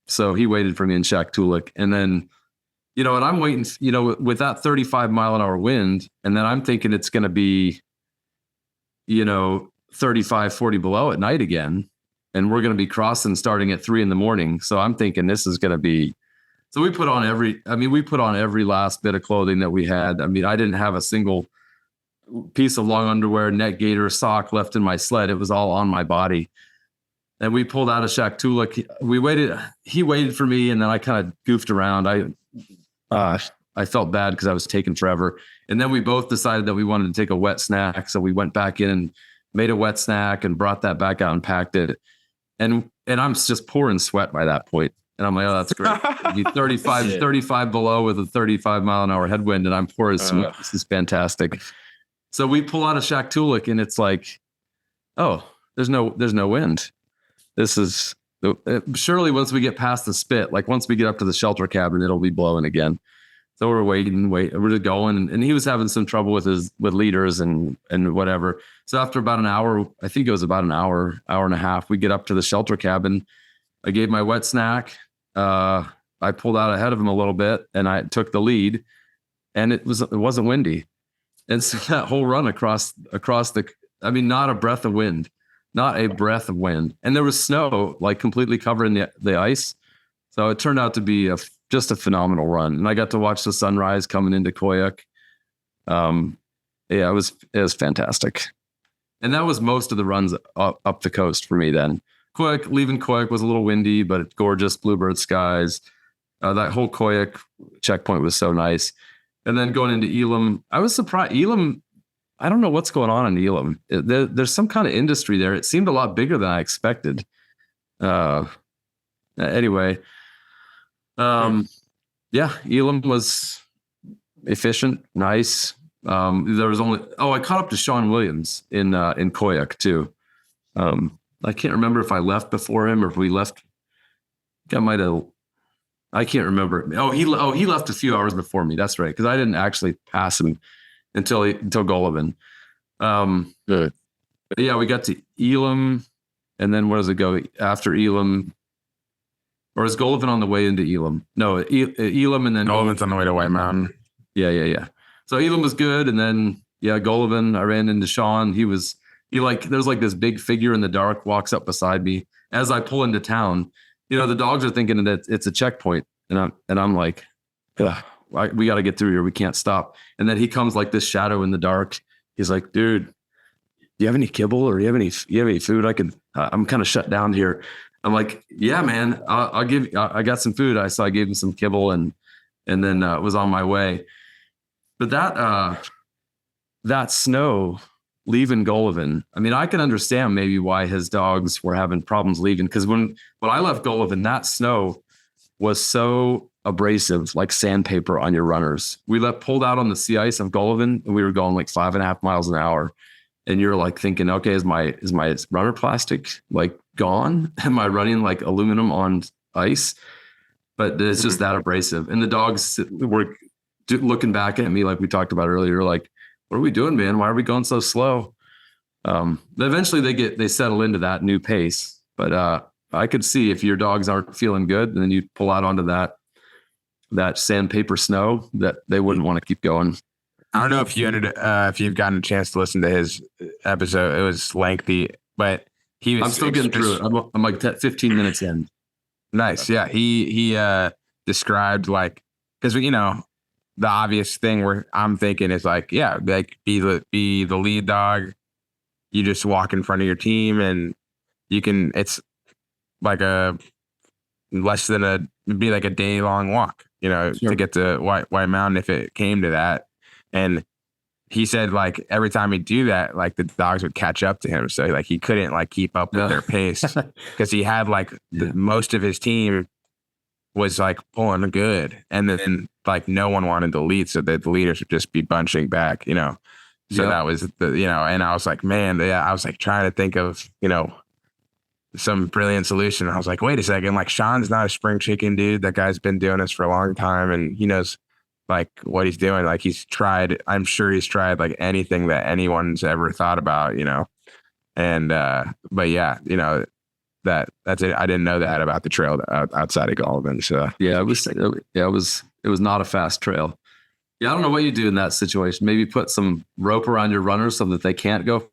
So he waited for me in Shaktoolik, and then, and I'm waiting, with that 35-mile-an-hour wind, and then I'm thinking it's going to be, 35, 40 below at night again. And we're going to be crossing starting at 3 a.m. So I'm thinking this is going to be, so we put on every last bit of clothing that we had. I mean, I didn't have a single piece of long underwear, net gaiter, sock left in my sled. It was all on my body. And we pulled out of Shaktoolik. He waited for me, and then I kind of goofed around. I felt bad because I was taking forever. And then we both decided that we wanted to take a wet snack. So we went back in and made a wet snack and brought that back out and packed it. And I'm just pouring sweat by that point. And I'm like, oh, that's great. It'd be 35 below with a 35-mile-an-hour headwind, and I'm pouring sweat. This is fantastic. So we pull out of Shaktoolik, and it's like, oh, there's no wind. This is surely once we get past the spit, like once we get up to the shelter cabin, it'll be blowing again. So we're waiting, we're going, and he was having some trouble with leaders and whatever. So after about an hour, I think it was about an hour and a half, we get up to the shelter cabin. I gave my wet snack. I pulled out ahead of him a little bit, and I took the lead, and it wasn't windy. And so that whole run across not a breath of wind. Not a breath of wind. And there was snow like completely covering the ice. So it turned out to be just a phenomenal run. And I got to watch the sunrise coming into Koyuk. It was fantastic. And that was most of the runs up the coast for me then. Leaving Koyuk was a little windy, but it's gorgeous bluebird skies. That whole Koyuk checkpoint was so nice. And then going into Elam, I was surprised. Elam, I don't know what's going on in Elam. There's some kind of industry there. It seemed a lot bigger than I expected. Anyway, Elam was efficient, nice. There was I caught up to Sean Williams in Koyuk too. I can't remember if I left before him or if we left. I can't remember. He left a few hours before me. That's right, because I didn't actually pass him until Golovan. Yeah, we got to Elam, and then where does it go after Elam? Or is Golovan on the way into Elam? No, Elam, and then Golovan's on the way to White Mountain. Yeah. So Elam was good, and then Golovan, I ran into Sean. there's like this big figure in the dark walks up beside me as I pull into town. The dogs are thinking that it's a checkpoint, and I'm like, ugh. We got to get through here. We can't stop. And then he comes like this shadow in the dark. He's like, dude, do you have any kibble or do you have any food? I'm kind of shut down here. I'm like, yeah, man, I'll give you, I got some food. I gave him some kibble and then was on my way. But that snow leaving Golovan, I mean, I can understand maybe why his dogs were having problems leaving. Cause when I left Golovan, that snow was so abrasive, like sandpaper on your runners. We pulled out on the sea ice of Golovan, and we were going like 5.5 miles an hour. And you're like thinking, okay, is my runner plastic like gone? Am I running like aluminum on ice? But it's just that abrasive. And the dogs were looking back at me like we talked about earlier, like, what are we doing, man? Why are we going so slow? But eventually they settle into that new pace. But I could see if your dogs aren't feeling good, and then you pull out onto that sandpaper snow, that they wouldn't want to keep going. I don't know if you've gotten a chance to listen to his episode. It was lengthy, but I'm still getting through it. I'm like 15 minutes in. Nice. Yeah. He described like, because the obvious thing where I'm thinking is like, yeah, like be the lead dog. You just walk in front of your team, and it's like it'd be like a day long walk, sure, to get to White Mountain if it came to that. And he said like every time he'd do that, like the dogs would catch up to him. So like he couldn't like keep up with their pace, because he had like most of his team was like pulling good, and then like no one wanted to lead, so that the leaders would just be bunching back, So that was and I was like, man, I was like trying to think of, some brilliant solution. I was like, wait a second, like Sean's not a spring chicken dude. That guy's been doing this for a long time and he knows like what he's doing. Like I'm sure he's tried like anything that anyone's ever thought about, And but yeah, that's it. I didn't know that about the trail outside of Galvin. So it was not a fast trail. Yeah, I don't know what you do in that situation. Maybe put some rope around your runners so that they can't go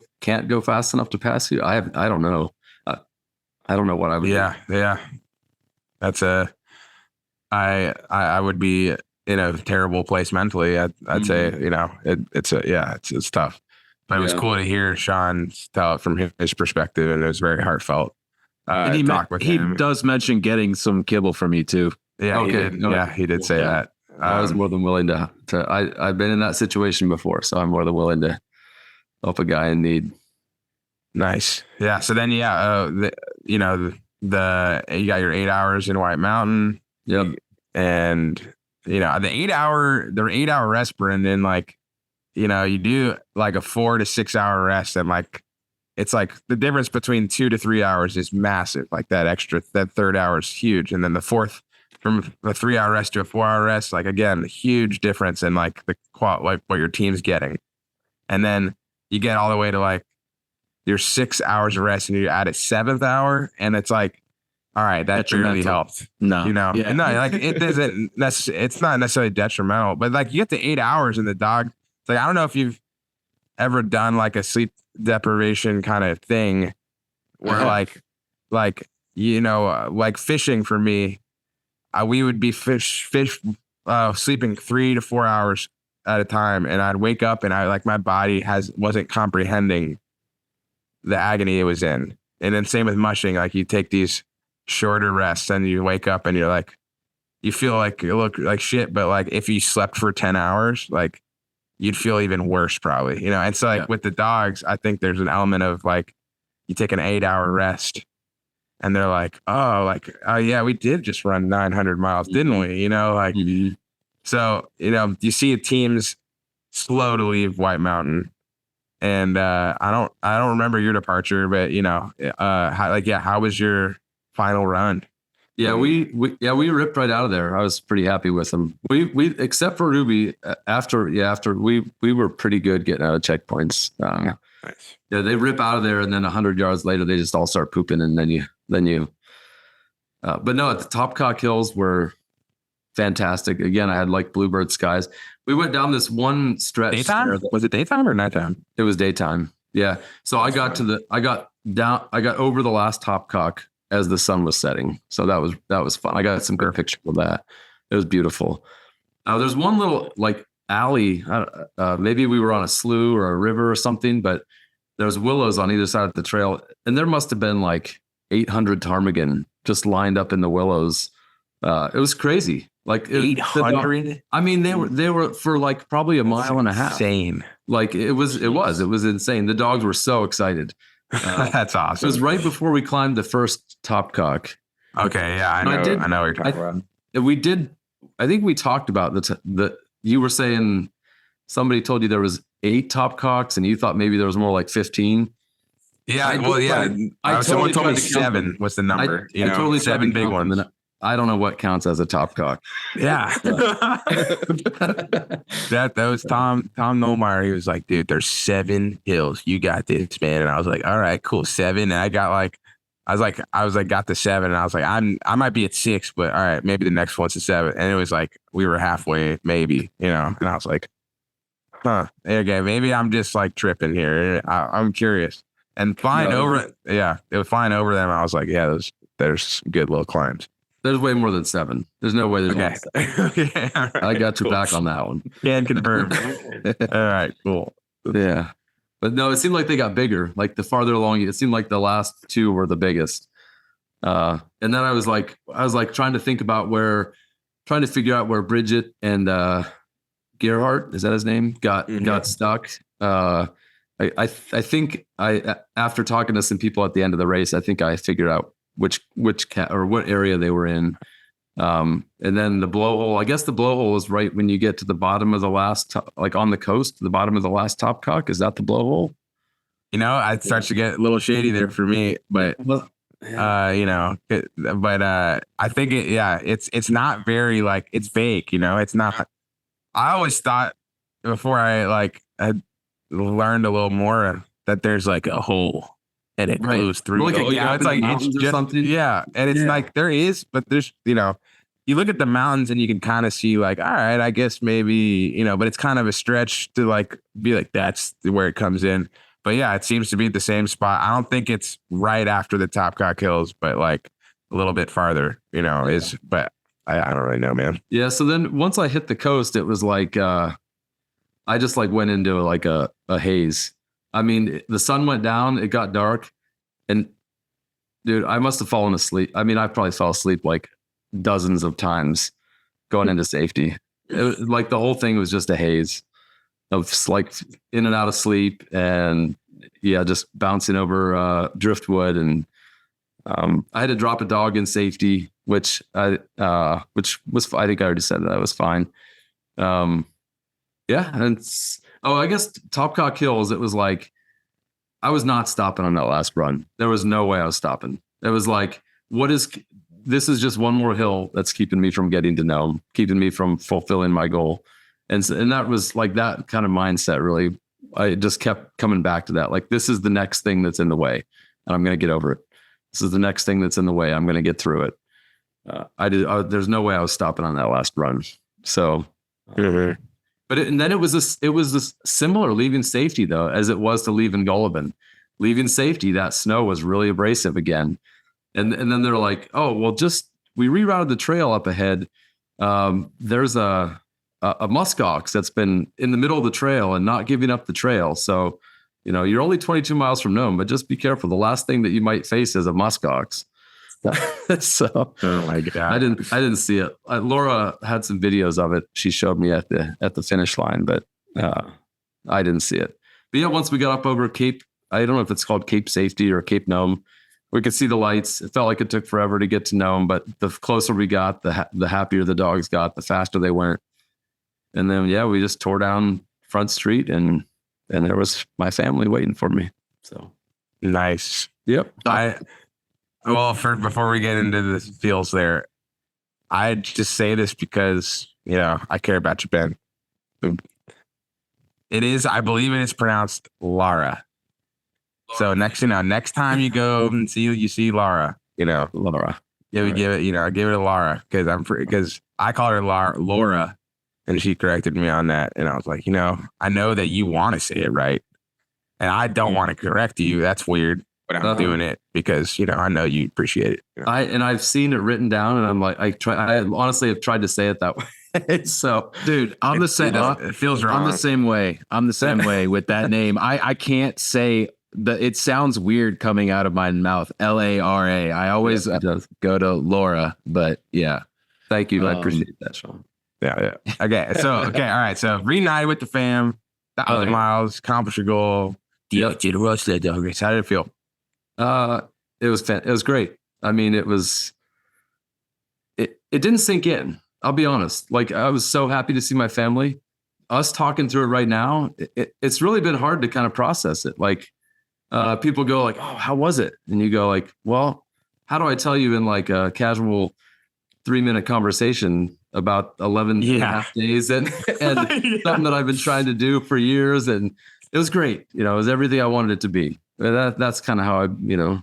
fast enough to pass you. I don't know. I don't know what I would do. Yeah. That's I would be in a terrible place mentally. I'd say, it's tough. But it was cool to hear Sean tell it from his perspective, and it was very heartfelt. And he does mention getting some kibble for me too. Yeah, he did. Yeah, he did say that. I was more than willing to. I've been in that situation before, so I'm more than willing to help a guy in need. Nice. Yeah. So then, you got your 8 hours in White Mountain. Yep. And the 8 hour rest, Brendan, like, you do like a 4 to 6 hour rest, and like, it's like the difference between 2 to 3 hours is massive. Like that third hour is huge. And then the fourth, from a 3 hour rest to a 4 hour rest, like again, huge difference in like like what your team's getting. And then you get all the way to like your 6 hours of rest, and you add a 7th hour, and it's like, all right, that really helped. No, no, like it doesn't necessarily, it's not necessarily detrimental, but like you get to 8 hours in the dog. It's like, I don't know if you've ever done like a sleep deprivation kind of thing where like fishing for me, we would be sleeping 3 to 4 hours at a time, and I'd wake up and my body wasn't comprehending the agony it was in. And then same with mushing, like you take these shorter rests and you wake up and you're like, you feel like you look like shit, but like if you slept for 10 hours, like you'd feel even worse probably, And so like with the dogs, I think there's an element of like, you take an 8 hour rest and they're like, oh yeah, we did just run 900 miles, didn't we? So, you see teams slow to leave White Mountain. And I don't remember your departure, but how was your final run? Yeah, we ripped right out of there. I was pretty happy with them. We except for Ruby, after we were pretty good getting out of checkpoints. Nice. Yeah, they rip out of there, and then 100 yards later, they just all start pooping, and then you. But no, the Topcock Hills were fantastic. Again, I had like bluebird skies. We went down this one stretch. Daytime? Was it daytime or nighttime? It was daytime. Yeah. So I got over the last Topcock as the sun was setting. So that was fun. I got some good pictures of that. It was beautiful. There's one little like alley. Maybe we were on a slough or a river or something, but there's willows on either side of the trail. And there must have been like 800 ptarmigan just lined up in the willows. It was crazy. Like 800. I mean, they were for like probably a mile and a half. Insane. Like it was insane. The dogs were so excited. That's awesome. It was right before we climbed the first Topcock. Okay, yeah, I know what you're talking about. We did. I think we talked about the. You were saying somebody told you there was 8 Topcocks, and you thought maybe there was more like 15. Yeah, someone told me 7 was the number. I totally 7 big ones. I don't know what counts as a Topcock. Yeah. that was Tom Nomeyer. He was like, dude, there's 7 hills. You got this, man. And I was like, all right, cool. 7. And I got like, I was like, got the 7. And I was like, I might be at 6, but all right, maybe the next one's a 7. And it was like, we were halfway, maybe, and I was like, okay, maybe I'm just like tripping here. I'm curious. And flying over them, I was like, yeah, there's good little climbs. There's way more than 7. There's no way there's more than 7. Okay. Right, I got your back on that one. Can confirm. All right, cool. Yeah. But no, it seemed like they got bigger. Like the farther along, it seemed like the last 2 were the biggest. And then I was like trying to figure out where Bridget and Gerhardt, is that his name? Got stuck. I think after talking to some people at the end of the race, I think I figured out which cat or what area they were in. And then the blowhole, I guess the blowhole is right when you get to the bottom of the last, like on the coast, the bottom of the last Topcock. Is that the blowhole? It starts to get a little shady there for me, but But I think it's not very like it's vague, it's not. I always thought before I had learned a little more that there's like a hole and it goes through. Like a gap it's in the like it's mountains or just something. yeah, and it's like there is, but there's you look at the mountains and you can kind of see like, all right, I guess maybe but it's kind of a stretch to like be like that's where it comes in. But yeah, it seems to be at the same spot. I don't think it's right after the Topcock Hills, but like a little bit farther, is. But I don't really know, man. Yeah. So then once I hit the coast, it was like I just like went into like a haze. I mean, the sun went down, it got dark, and dude, I must have fallen asleep. I mean, I probably fell asleep like dozens of times going into safety. It was, like the whole thing was just a haze of like in and out of sleep, and just bouncing over driftwood, and I had to drop a dog in safety, which was I think I already said that was fine. And I guess Topcock Hills. It was like I was not stopping on that last run. There was no way I was stopping. It was like, this is just one more hill that's keeping me from getting to Nome, keeping me from fulfilling my goal. And that was like that kind of mindset. Really, I just kept coming back to that. Like, this is the next thing that's in the way, and I'm going to get over it. This is the next thing that's in the way. I'm going to get through it. There's no way I was stopping on that last run. So, but then it was this similar leaving safety though, as it was to leaving Gullivan. Leaving safety, that snow was really abrasive again. And then they're like, oh, well, we rerouted the trail up ahead. There's a muskox that's been in the middle of the trail and not giving up the trail. So, you're only 22 miles from Nome, but just be careful. The last thing that you might face is a muskox. So, oh my God. I didn't see it. Laura had some videos of it. She showed me at the finish line, but I didn't see it. But yeah, once we got up over Cape, I don't know if it's called Cape Safety or Cape Nome, we could see the lights. It felt like it took forever to get to Nome, but the closer we got, the happier the dogs got, the faster they went. And then, we just tore down Front Street, and there was my family waiting for me. So nice. Yep. Before we get into the feels there, I just say this because, I care about you, Ben. I believe it is pronounced Lara. So next time you go and see Lara, Laura. Give it a Lara, because I called her Laura, and she corrected me on that, and I was like, I know that you want to say it right, and I don't want to correct you. That's weird, but I'm doing it because I know you appreciate it. I've seen it written down, and I'm like, I honestly have tried to say it that way. So, dude, I'm the same. It feels wrong. I'm the same way. I'm the same way with that name. I can't say. It sounds weird coming out of my mouth. Lara. I always go to Laura, but yeah. Thank you. I appreciate that, Sean. Yeah. Okay. All right. So reunited with the fam, 1,000 miles, accomplish your goal. Did you roast that dog? How did it feel? It was great. I mean, it didn't sink in. I'll be honest. Like, I was so happy to see my family. Us talking through it right now, it's really been hard to kind of process it. Like, people go like, oh, how was it? And you go like, well, how do I tell you in like a casual 3-minute conversation about 11 and a half days and something that I've been trying to do for years. And it was great. It was everything I wanted it to be. That's kind of how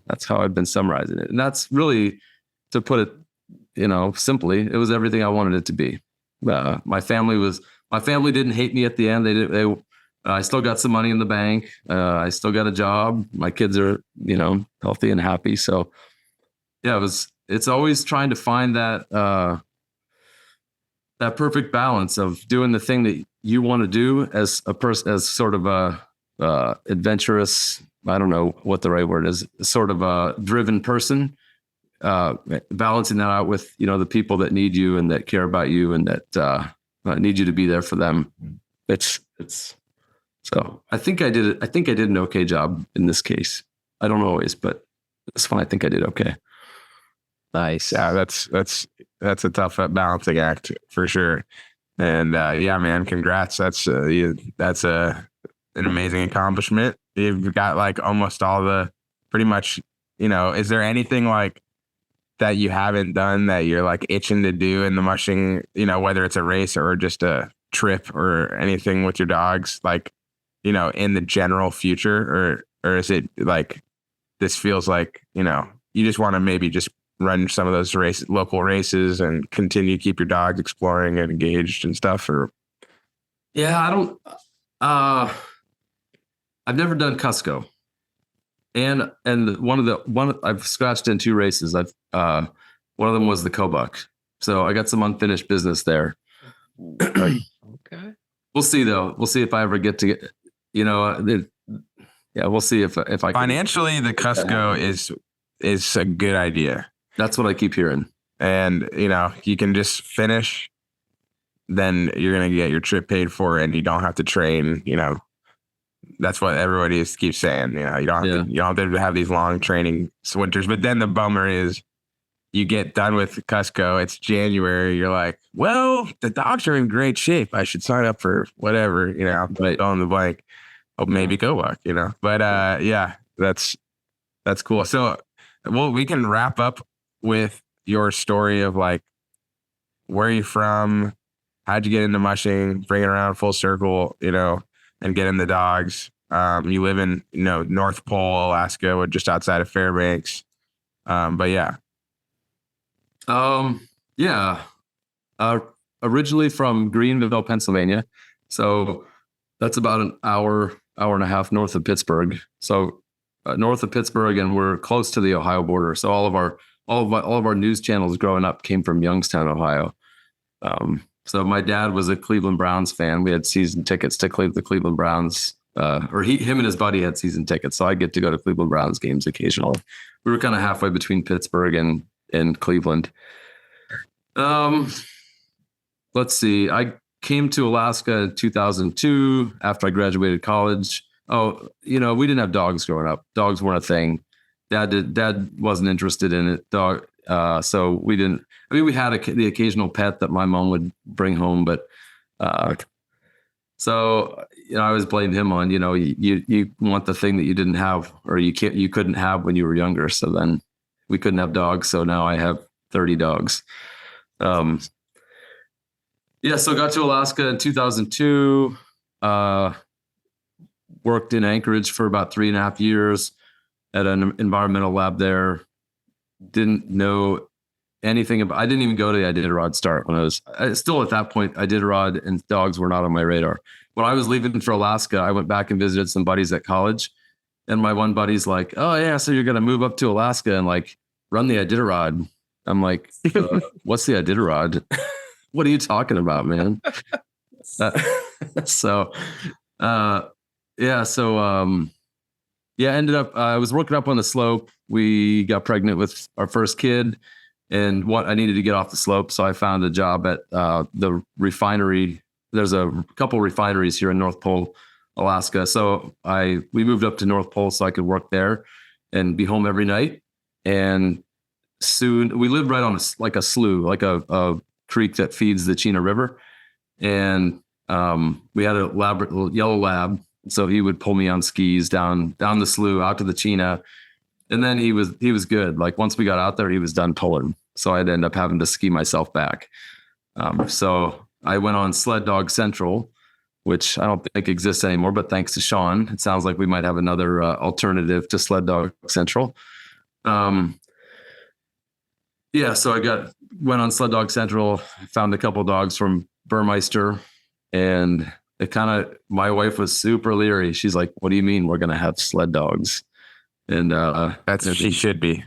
that's how I've been summarizing it. And that's really, to put it, simply, it was everything I wanted it to be. My family didn't hate me at the end. I still got some money in the bank. I still got a job. My kids are, healthy and happy. So yeah, it's always trying to find that perfect balance of doing the thing that you want to do as a person, as sort of a adventurous, I don't know what the right word is, sort of a driven person, balancing that out with, the people that need you and that care about you and that need you to be there for them. So I think I did it. I think I did an okay job in this case. I don't always, but this one I think I did okay. Nice. Yeah, that's a tough balancing act for sure. And man, congrats. That's an amazing accomplishment. You've got like almost all the pretty much is there anything like that you haven't done that you're like itching to do in the mushing, whether it's a race or just a trip or anything with your dogs, like, in the general future, or is it like, this feels like, you just want to maybe just run some of those local races and continue to keep your dogs exploring and engaged and stuff? Or Yeah, I don't. I've never done Cusco, and one I've scratched in 2 races. One of them was the Kobuk, so I got some unfinished business there. Okay. We'll see though. We'll see if I ever get to get. Yeah, we'll see if I financially the Cusco is a good idea. That's what I keep hearing. And you can just finish, then you're gonna get your trip paid for, and you don't have to train. That's what everybody keeps saying. You don't have to have these long training winters. But then the bummer is, you get done with Cusco. It's January. You're like, well, the dogs are in great shape. I should sign up for whatever. Right. On the blank. Oh, maybe go walk. But yeah, that's cool. So, we can wrap up with your story of like, where are you from? How'd you get into mushing? Bring it around full circle, and get in the dogs. You live in, North Pole, Alaska, or just outside of Fairbanks. But yeah. Yeah. Originally from Greenville, Pennsylvania. So that's about an hour and a half north of Pittsburgh. So north of Pittsburgh, and we're close to the Ohio border. So all of our news channels growing up came from Youngstown, Ohio. So my dad was a Cleveland Browns fan. We had season tickets to the Cleveland Browns, him and his buddy had season tickets. So I get to go to Cleveland Browns games occasionally. We were kind of halfway between Pittsburgh and Cleveland. Let's see. I came to Alaska in 2002 after I graduated college. Oh, we didn't have dogs growing up. Dogs weren't a thing. Dad wasn't interested in it. So we didn't. I mean, we had the occasional pet that my mom would bring home, but so I always blamed him on, you want the thing that you didn't have, or you couldn't have when you were younger. So then we couldn't have dogs. So now I have 30 dogs. Yeah. So got to Alaska in 2002, worked in Anchorage for about 3.5 years at an environmental lab there. Didn't know anything about, I didn't even go to the Iditarod start when still at that point, Iditarod and dogs were not on my radar. When I was leaving for Alaska, I went back and visited some buddies at college, and my one buddy's like, oh yeah, so you're going to move up to Alaska and like run the Iditarod. I'm like, what's the Iditarod? What are you talking about, man? Ended up, I was working up on the slope. We got pregnant with our first kid, and I needed to get off the slope. So I found a job at the refinery. There's a couple refineries here in North Pole, Alaska. So we moved up to North Pole so I could work there and be home every night. And soon we lived right on a slough, like a creek that feeds the Chena River. And we had a yellow lab. So he would pull me on skis down the slough out to the Chena. And then he was good. Like once we got out there, he was done pulling. So I'd end up having to ski myself back. So I went on Sled Dog Central, which I don't think exists anymore, but thanks to Sean, it sounds like we might have another alternative to Sled Dog Central. So I went on Sled Dog Central, found a couple dogs from Burmeister, and my wife was super leery. She's like, what do you mean we're going to have sled dogs? And she should be.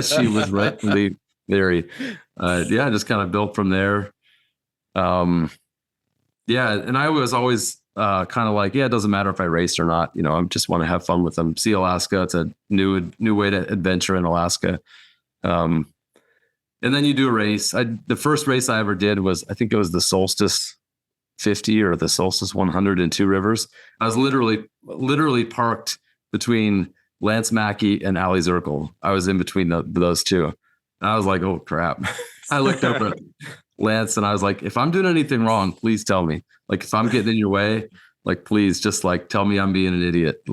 She was rightfully leery. Just kind of built from there. And I was always kind of like, it doesn't matter if I race or not. I just want to have fun with them. See Alaska. It's a new way to adventure in Alaska. And then you do a race. The first race I ever did was, I think it was the Solstice 50 or the Solstice 100 in Two Rivers. I was literally parked between Lance Mackey and Ali Zirkle. I was in between those two. And I was like, oh crap. I looked over at Lance and I was like, if I'm doing anything wrong, please tell me. Like if I'm getting in your way, like please just like tell me I'm being an idiot.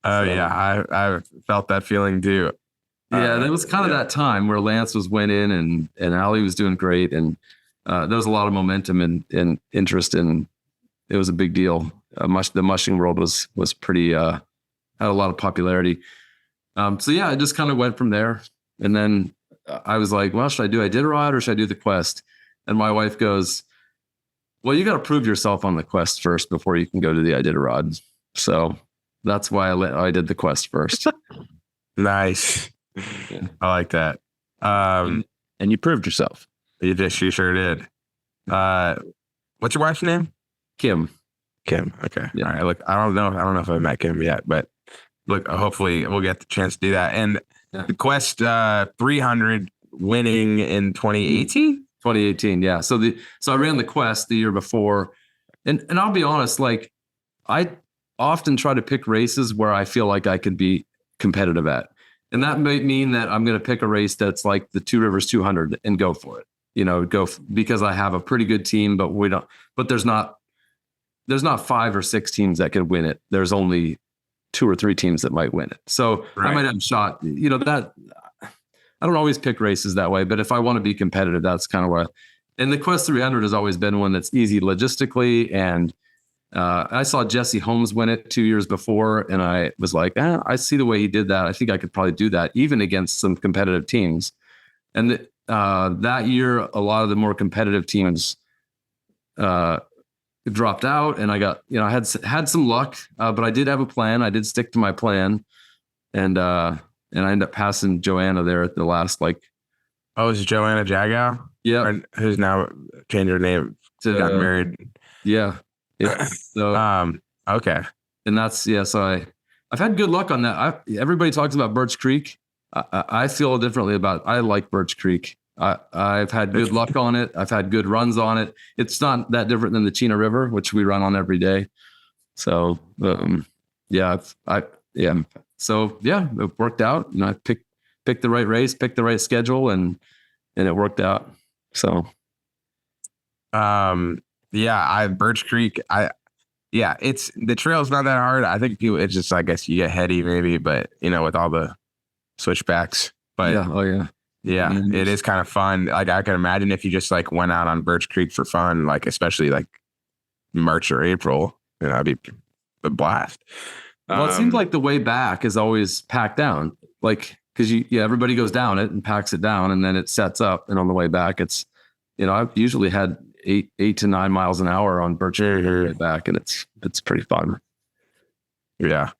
Oh So, yeah, I felt that feeling too. yeah, there was kind of yeah. that time where Lance was winning and Ali was doing great, and there was a lot of momentum and interest in. It was a big deal. The mushing world was pretty had a lot of popularity. So yeah, I just kind of went from there, and then I was like, well, should I do Iditarod or should I do the Quest? And my wife goes, well, you got to prove yourself on the Quest first before you can go to the Iditarod. So that's why I did the Quest first. Nice. Yeah. I like that. And you proved yourself. You sure did. What's your wife's name? Kim. Kim. Okay. Yeah. All right. Look, I don't know if I've met Kim yet, but look, hopefully we'll get the chance to do that. And the Quest 300 winning in 2018. 2018, yeah. So I ran the Quest the year before, and I'll be honest, like I often try to pick races where I feel like I could be competitive at, and that might mean that I'm going to pick a race that's like the Two Rivers 200 and go for it. Because I have a pretty good team, but we don't. But there's not 5 or 6 teams that could win it. There's only 2 or 3 teams that might win it. So I might have a shot. That. I don't always pick races that way, but if I want to be competitive, that's kind of where. And the Quest 300 has always been one that's easy logistically. And I saw Jesse Holmes win it 2 years before, and I was like, I see the way he did that. I think I could probably do that, even against some competitive teams. And that year, a lot of the more competitive teams dropped out, and I got, I had some luck, but I did have a plan. I did stick to my plan, and I ended up passing Joanna there at the last, Oh, is Joanna Jagow? Yeah, Who's now changed her name to got married. Yeah. So okay. And that's So I've had good luck on that. Everybody talks about Birch Creek. I feel differently about. I like Birch Creek. I've had good luck on it. I've had good runs on it. It's not that different than the Chena River, which we run on every day. So So it worked out. I picked the right race, picked the right schedule, and it worked out. So Birch Creek. It's the trail's not that hard. I think it's just, I guess you get heady maybe, but with all the switchbacks. But it is kind of fun. Like I can imagine if you just went out on Birch Creek for fun, especially March or April, it'd be a blast. Well, it seems like the way back is always packed down, because everybody goes down it and packs it down, and then it sets up. And on the way back, it's, I've usually had 8 to 9 miles an hour on Birch Creek back, and it's pretty fun. Yeah.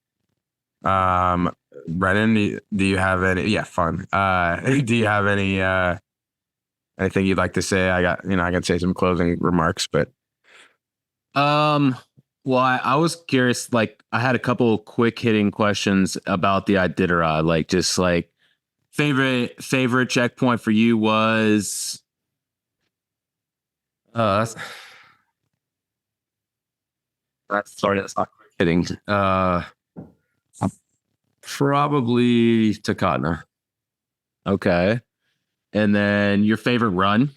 Brennan, do you have any? Yeah, fun. Do you have any? Anything you'd like to say? I can say some closing remarks, but. Well, I was curious. I had a couple quick hitting questions about the Iditarod. Favorite checkpoint for you was. That's not quick hitting. Probably Takatna. Okay. And then your favorite run?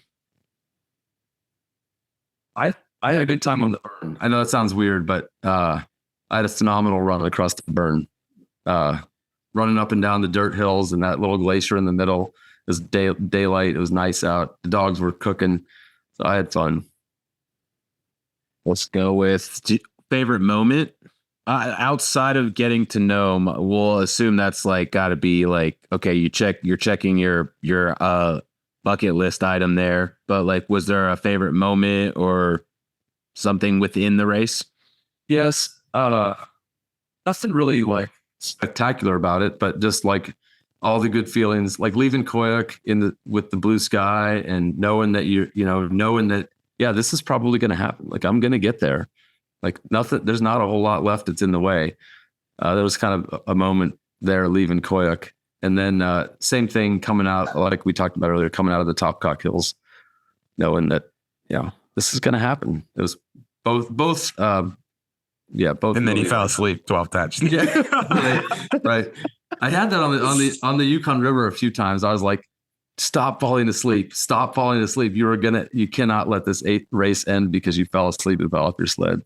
I had a good time on the burn. I know that sounds weird, but I had a phenomenal run across the burn. Running up and down the dirt hills and that little glacier in the middle. It was daylight. It was nice out. The dogs were cooking. So I had fun. Let's go with favorite moment. Outside of getting to Nome, we'll assume that's got to be okay, you're checking your bucket list item there, but was there a favorite moment or something within the race? Yes. Nothing really spectacular about it, but just all the good feelings, leaving Koyuk with the blue sky and knowing that knowing that, this is probably going to happen. I'm going to get there. Nothing, there's not a whole lot left that's in the way. There was kind of a moment there leaving Koyuk. And then same thing coming out, like we talked about earlier, coming out of the Topcock Hills, knowing that, this is going to happen. It was both. Both. And then he fell asleep 12 times. Yeah, right. I had that on the Yukon River a few times. I was like, stop falling asleep. Stop falling asleep. You cannot let this race end because you fell asleep and fell off your sled.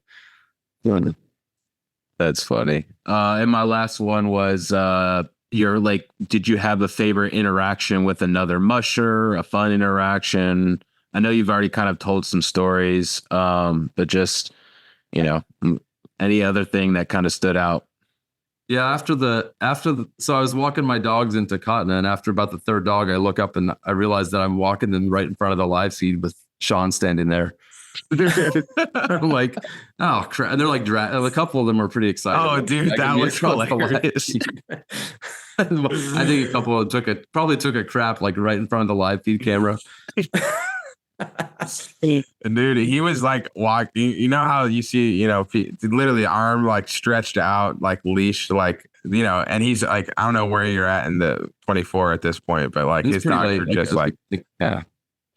That's funny. And my last one was did you have a favorite interaction with another musher, a fun interaction? I know you've already kind of told some stories, but just, any other thing that kind of stood out? Yeah, so I was walking my dogs into Cotton, and after about the third dog, I look up and I realize that I'm walking them right in front of the live feed with Sean standing there. I'm like, oh crap! And they're like, a couple of them are pretty excited. Oh, dude, that was hilarious. I think a couple of them probably took a crap like right in front of the live feed camera. Dude, he was like walking. You know how you see, literally arm like stretched out, like leash, like and he's like, I don't know where you're at in the 24 at this point, but like his dogs are just like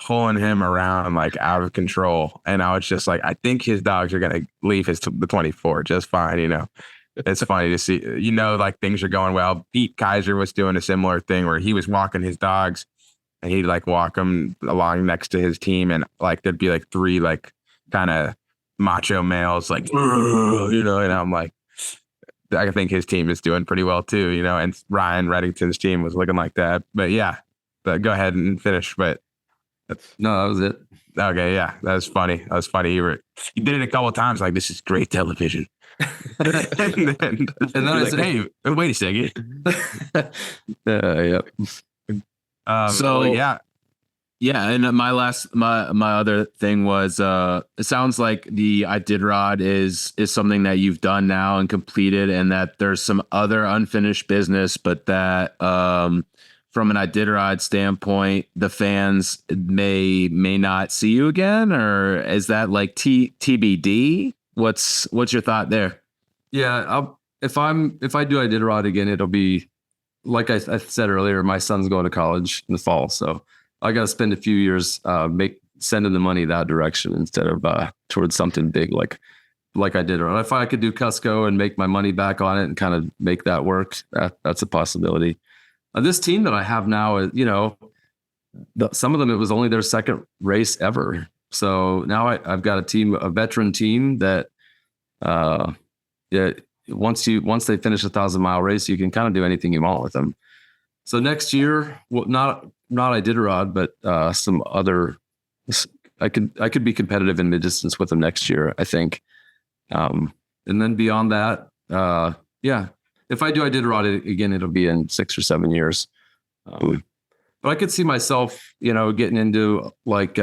pulling him around like out of control, and I was just like, I think his dogs are gonna leave the 24 just fine. It's funny to see, like things are going well. Pete Kaiser was doing a similar thing where he was walking his dogs. And he'd like walk them along next to his team, and like there'd be like three like kind of macho males, like and I'm like, I think his team is doing pretty well too, and Ryan Reddington's team was looking like that. But yeah, go ahead and finish. But no, that was it. Okay, yeah, that was funny. You did it a couple of times, like this is great television. and then I said, hey, wait a second. Yep. And my other thing was it sounds like the Iditarod is something that you've done now and completed, and that there's some other unfinished business, but that from an Iditarod standpoint, the fans may not see you again, or is that like TBD? What's your thought there? Yeah, if I do Iditarod again, it'll be like I said earlier, my son's going to college in the fall, so I got to spend a few years sending the money that direction instead of towards something big like I did. Or if I could do Cusco and make my money back on it and kind of make that work, that's a possibility. This team that I have now is, some of them, it was only their second race ever. So now I've got a veteran team that, once they finish a 1,000-mile race, you can kind of do anything you want with them. So next year, well, not Iditarod, but some other, I could be competitive in mid distance with them next year, I think. And then beyond that, if I do Iditarod again, it'll be in 6 or 7 years. But I could see myself, getting into like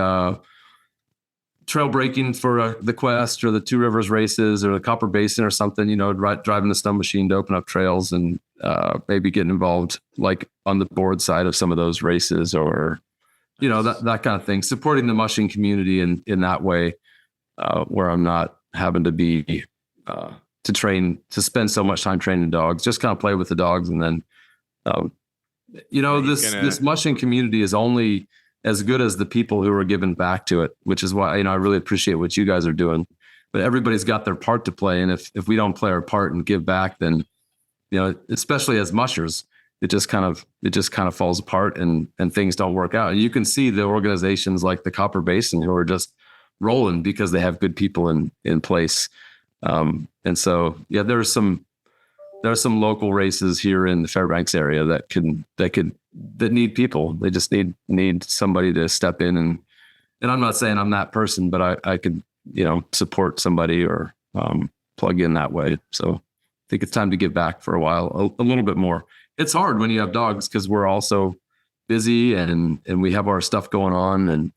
trail breaking for the Quest or the Two Rivers races or the Copper Basin or something, driving the Nome machine to open up trails and maybe getting involved like on the board side of some of those races or, that kind of thing, supporting the mushing community in that way, where I'm not having to be to spend so much time training dogs, just kind of play with the dogs. And then, this mushing community is only as good as the people who are giving back to it, which is why, I really appreciate what you guys are doing, but everybody's got their part to play. And if we don't play our part and give back, then, especially as mushers, it just kind of falls apart and things don't work out. And you can see the organizations like the Copper Basin who are just rolling because they have good people in place. And so, there are some local races here in the Fairbanks area that need people. They just need somebody to step in and I'm not saying I'm that person, but I could, support somebody or plug in that way. So I think it's time to give back for a while, a little bit more. It's hard when you have dogs because we're also busy and we have our stuff going on, and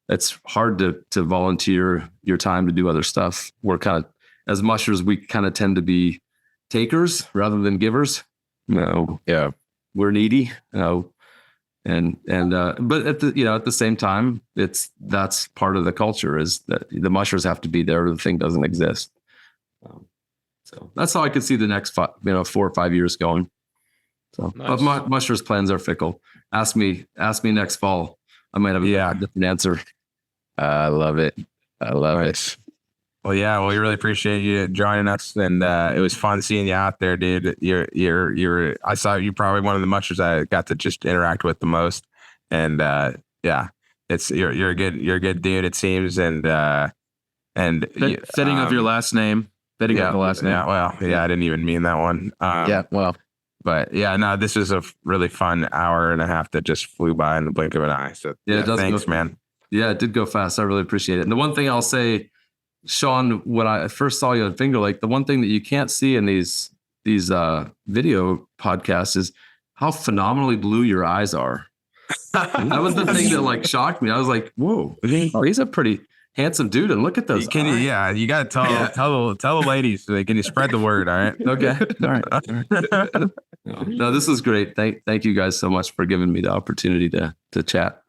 it's hard to volunteer your time to do other stuff. We're kind of, as mushers, we kind of tend to be takers rather than givers. Yeah, we're needy. But at the same time, that's part of the culture is that the mushers have to be there or the thing doesn't exist. So that's how I could see the next 4 or 5 years going. So, nice. But mushers' plans are fickle. Ask me next fall. I might have a different answer. I love it. Well, yeah. We really appreciate you joining us, and it was fun seeing you out there, dude. I saw you probably one of the mushers I got to just interact with the most, and you're a good dude. It seems, and fitting of your last name. They didn't Yeah, get the last name. yeah. Well, yeah, I didn't even mean that one. Yeah, well, But yeah, no, this was a really fun hour and a half that just flew by in the blink of an eye. So Yeah, it does thanks, go- man. Yeah, it did go fast. I really appreciate it. And the one thing I'll say, Sean, when I first saw you on Finger Lake, the one thing that you can't see in these video podcasts is how phenomenally blue your eyes are. That was the thing that like shocked me. I was like, whoa, he's a pretty handsome dude. And look at those. Can you? eyes. Yeah, you got to tell the ladies. Can you spread the word? All right. Okay. All right. No, this is great. Thank you guys so much for giving me the opportunity to chat.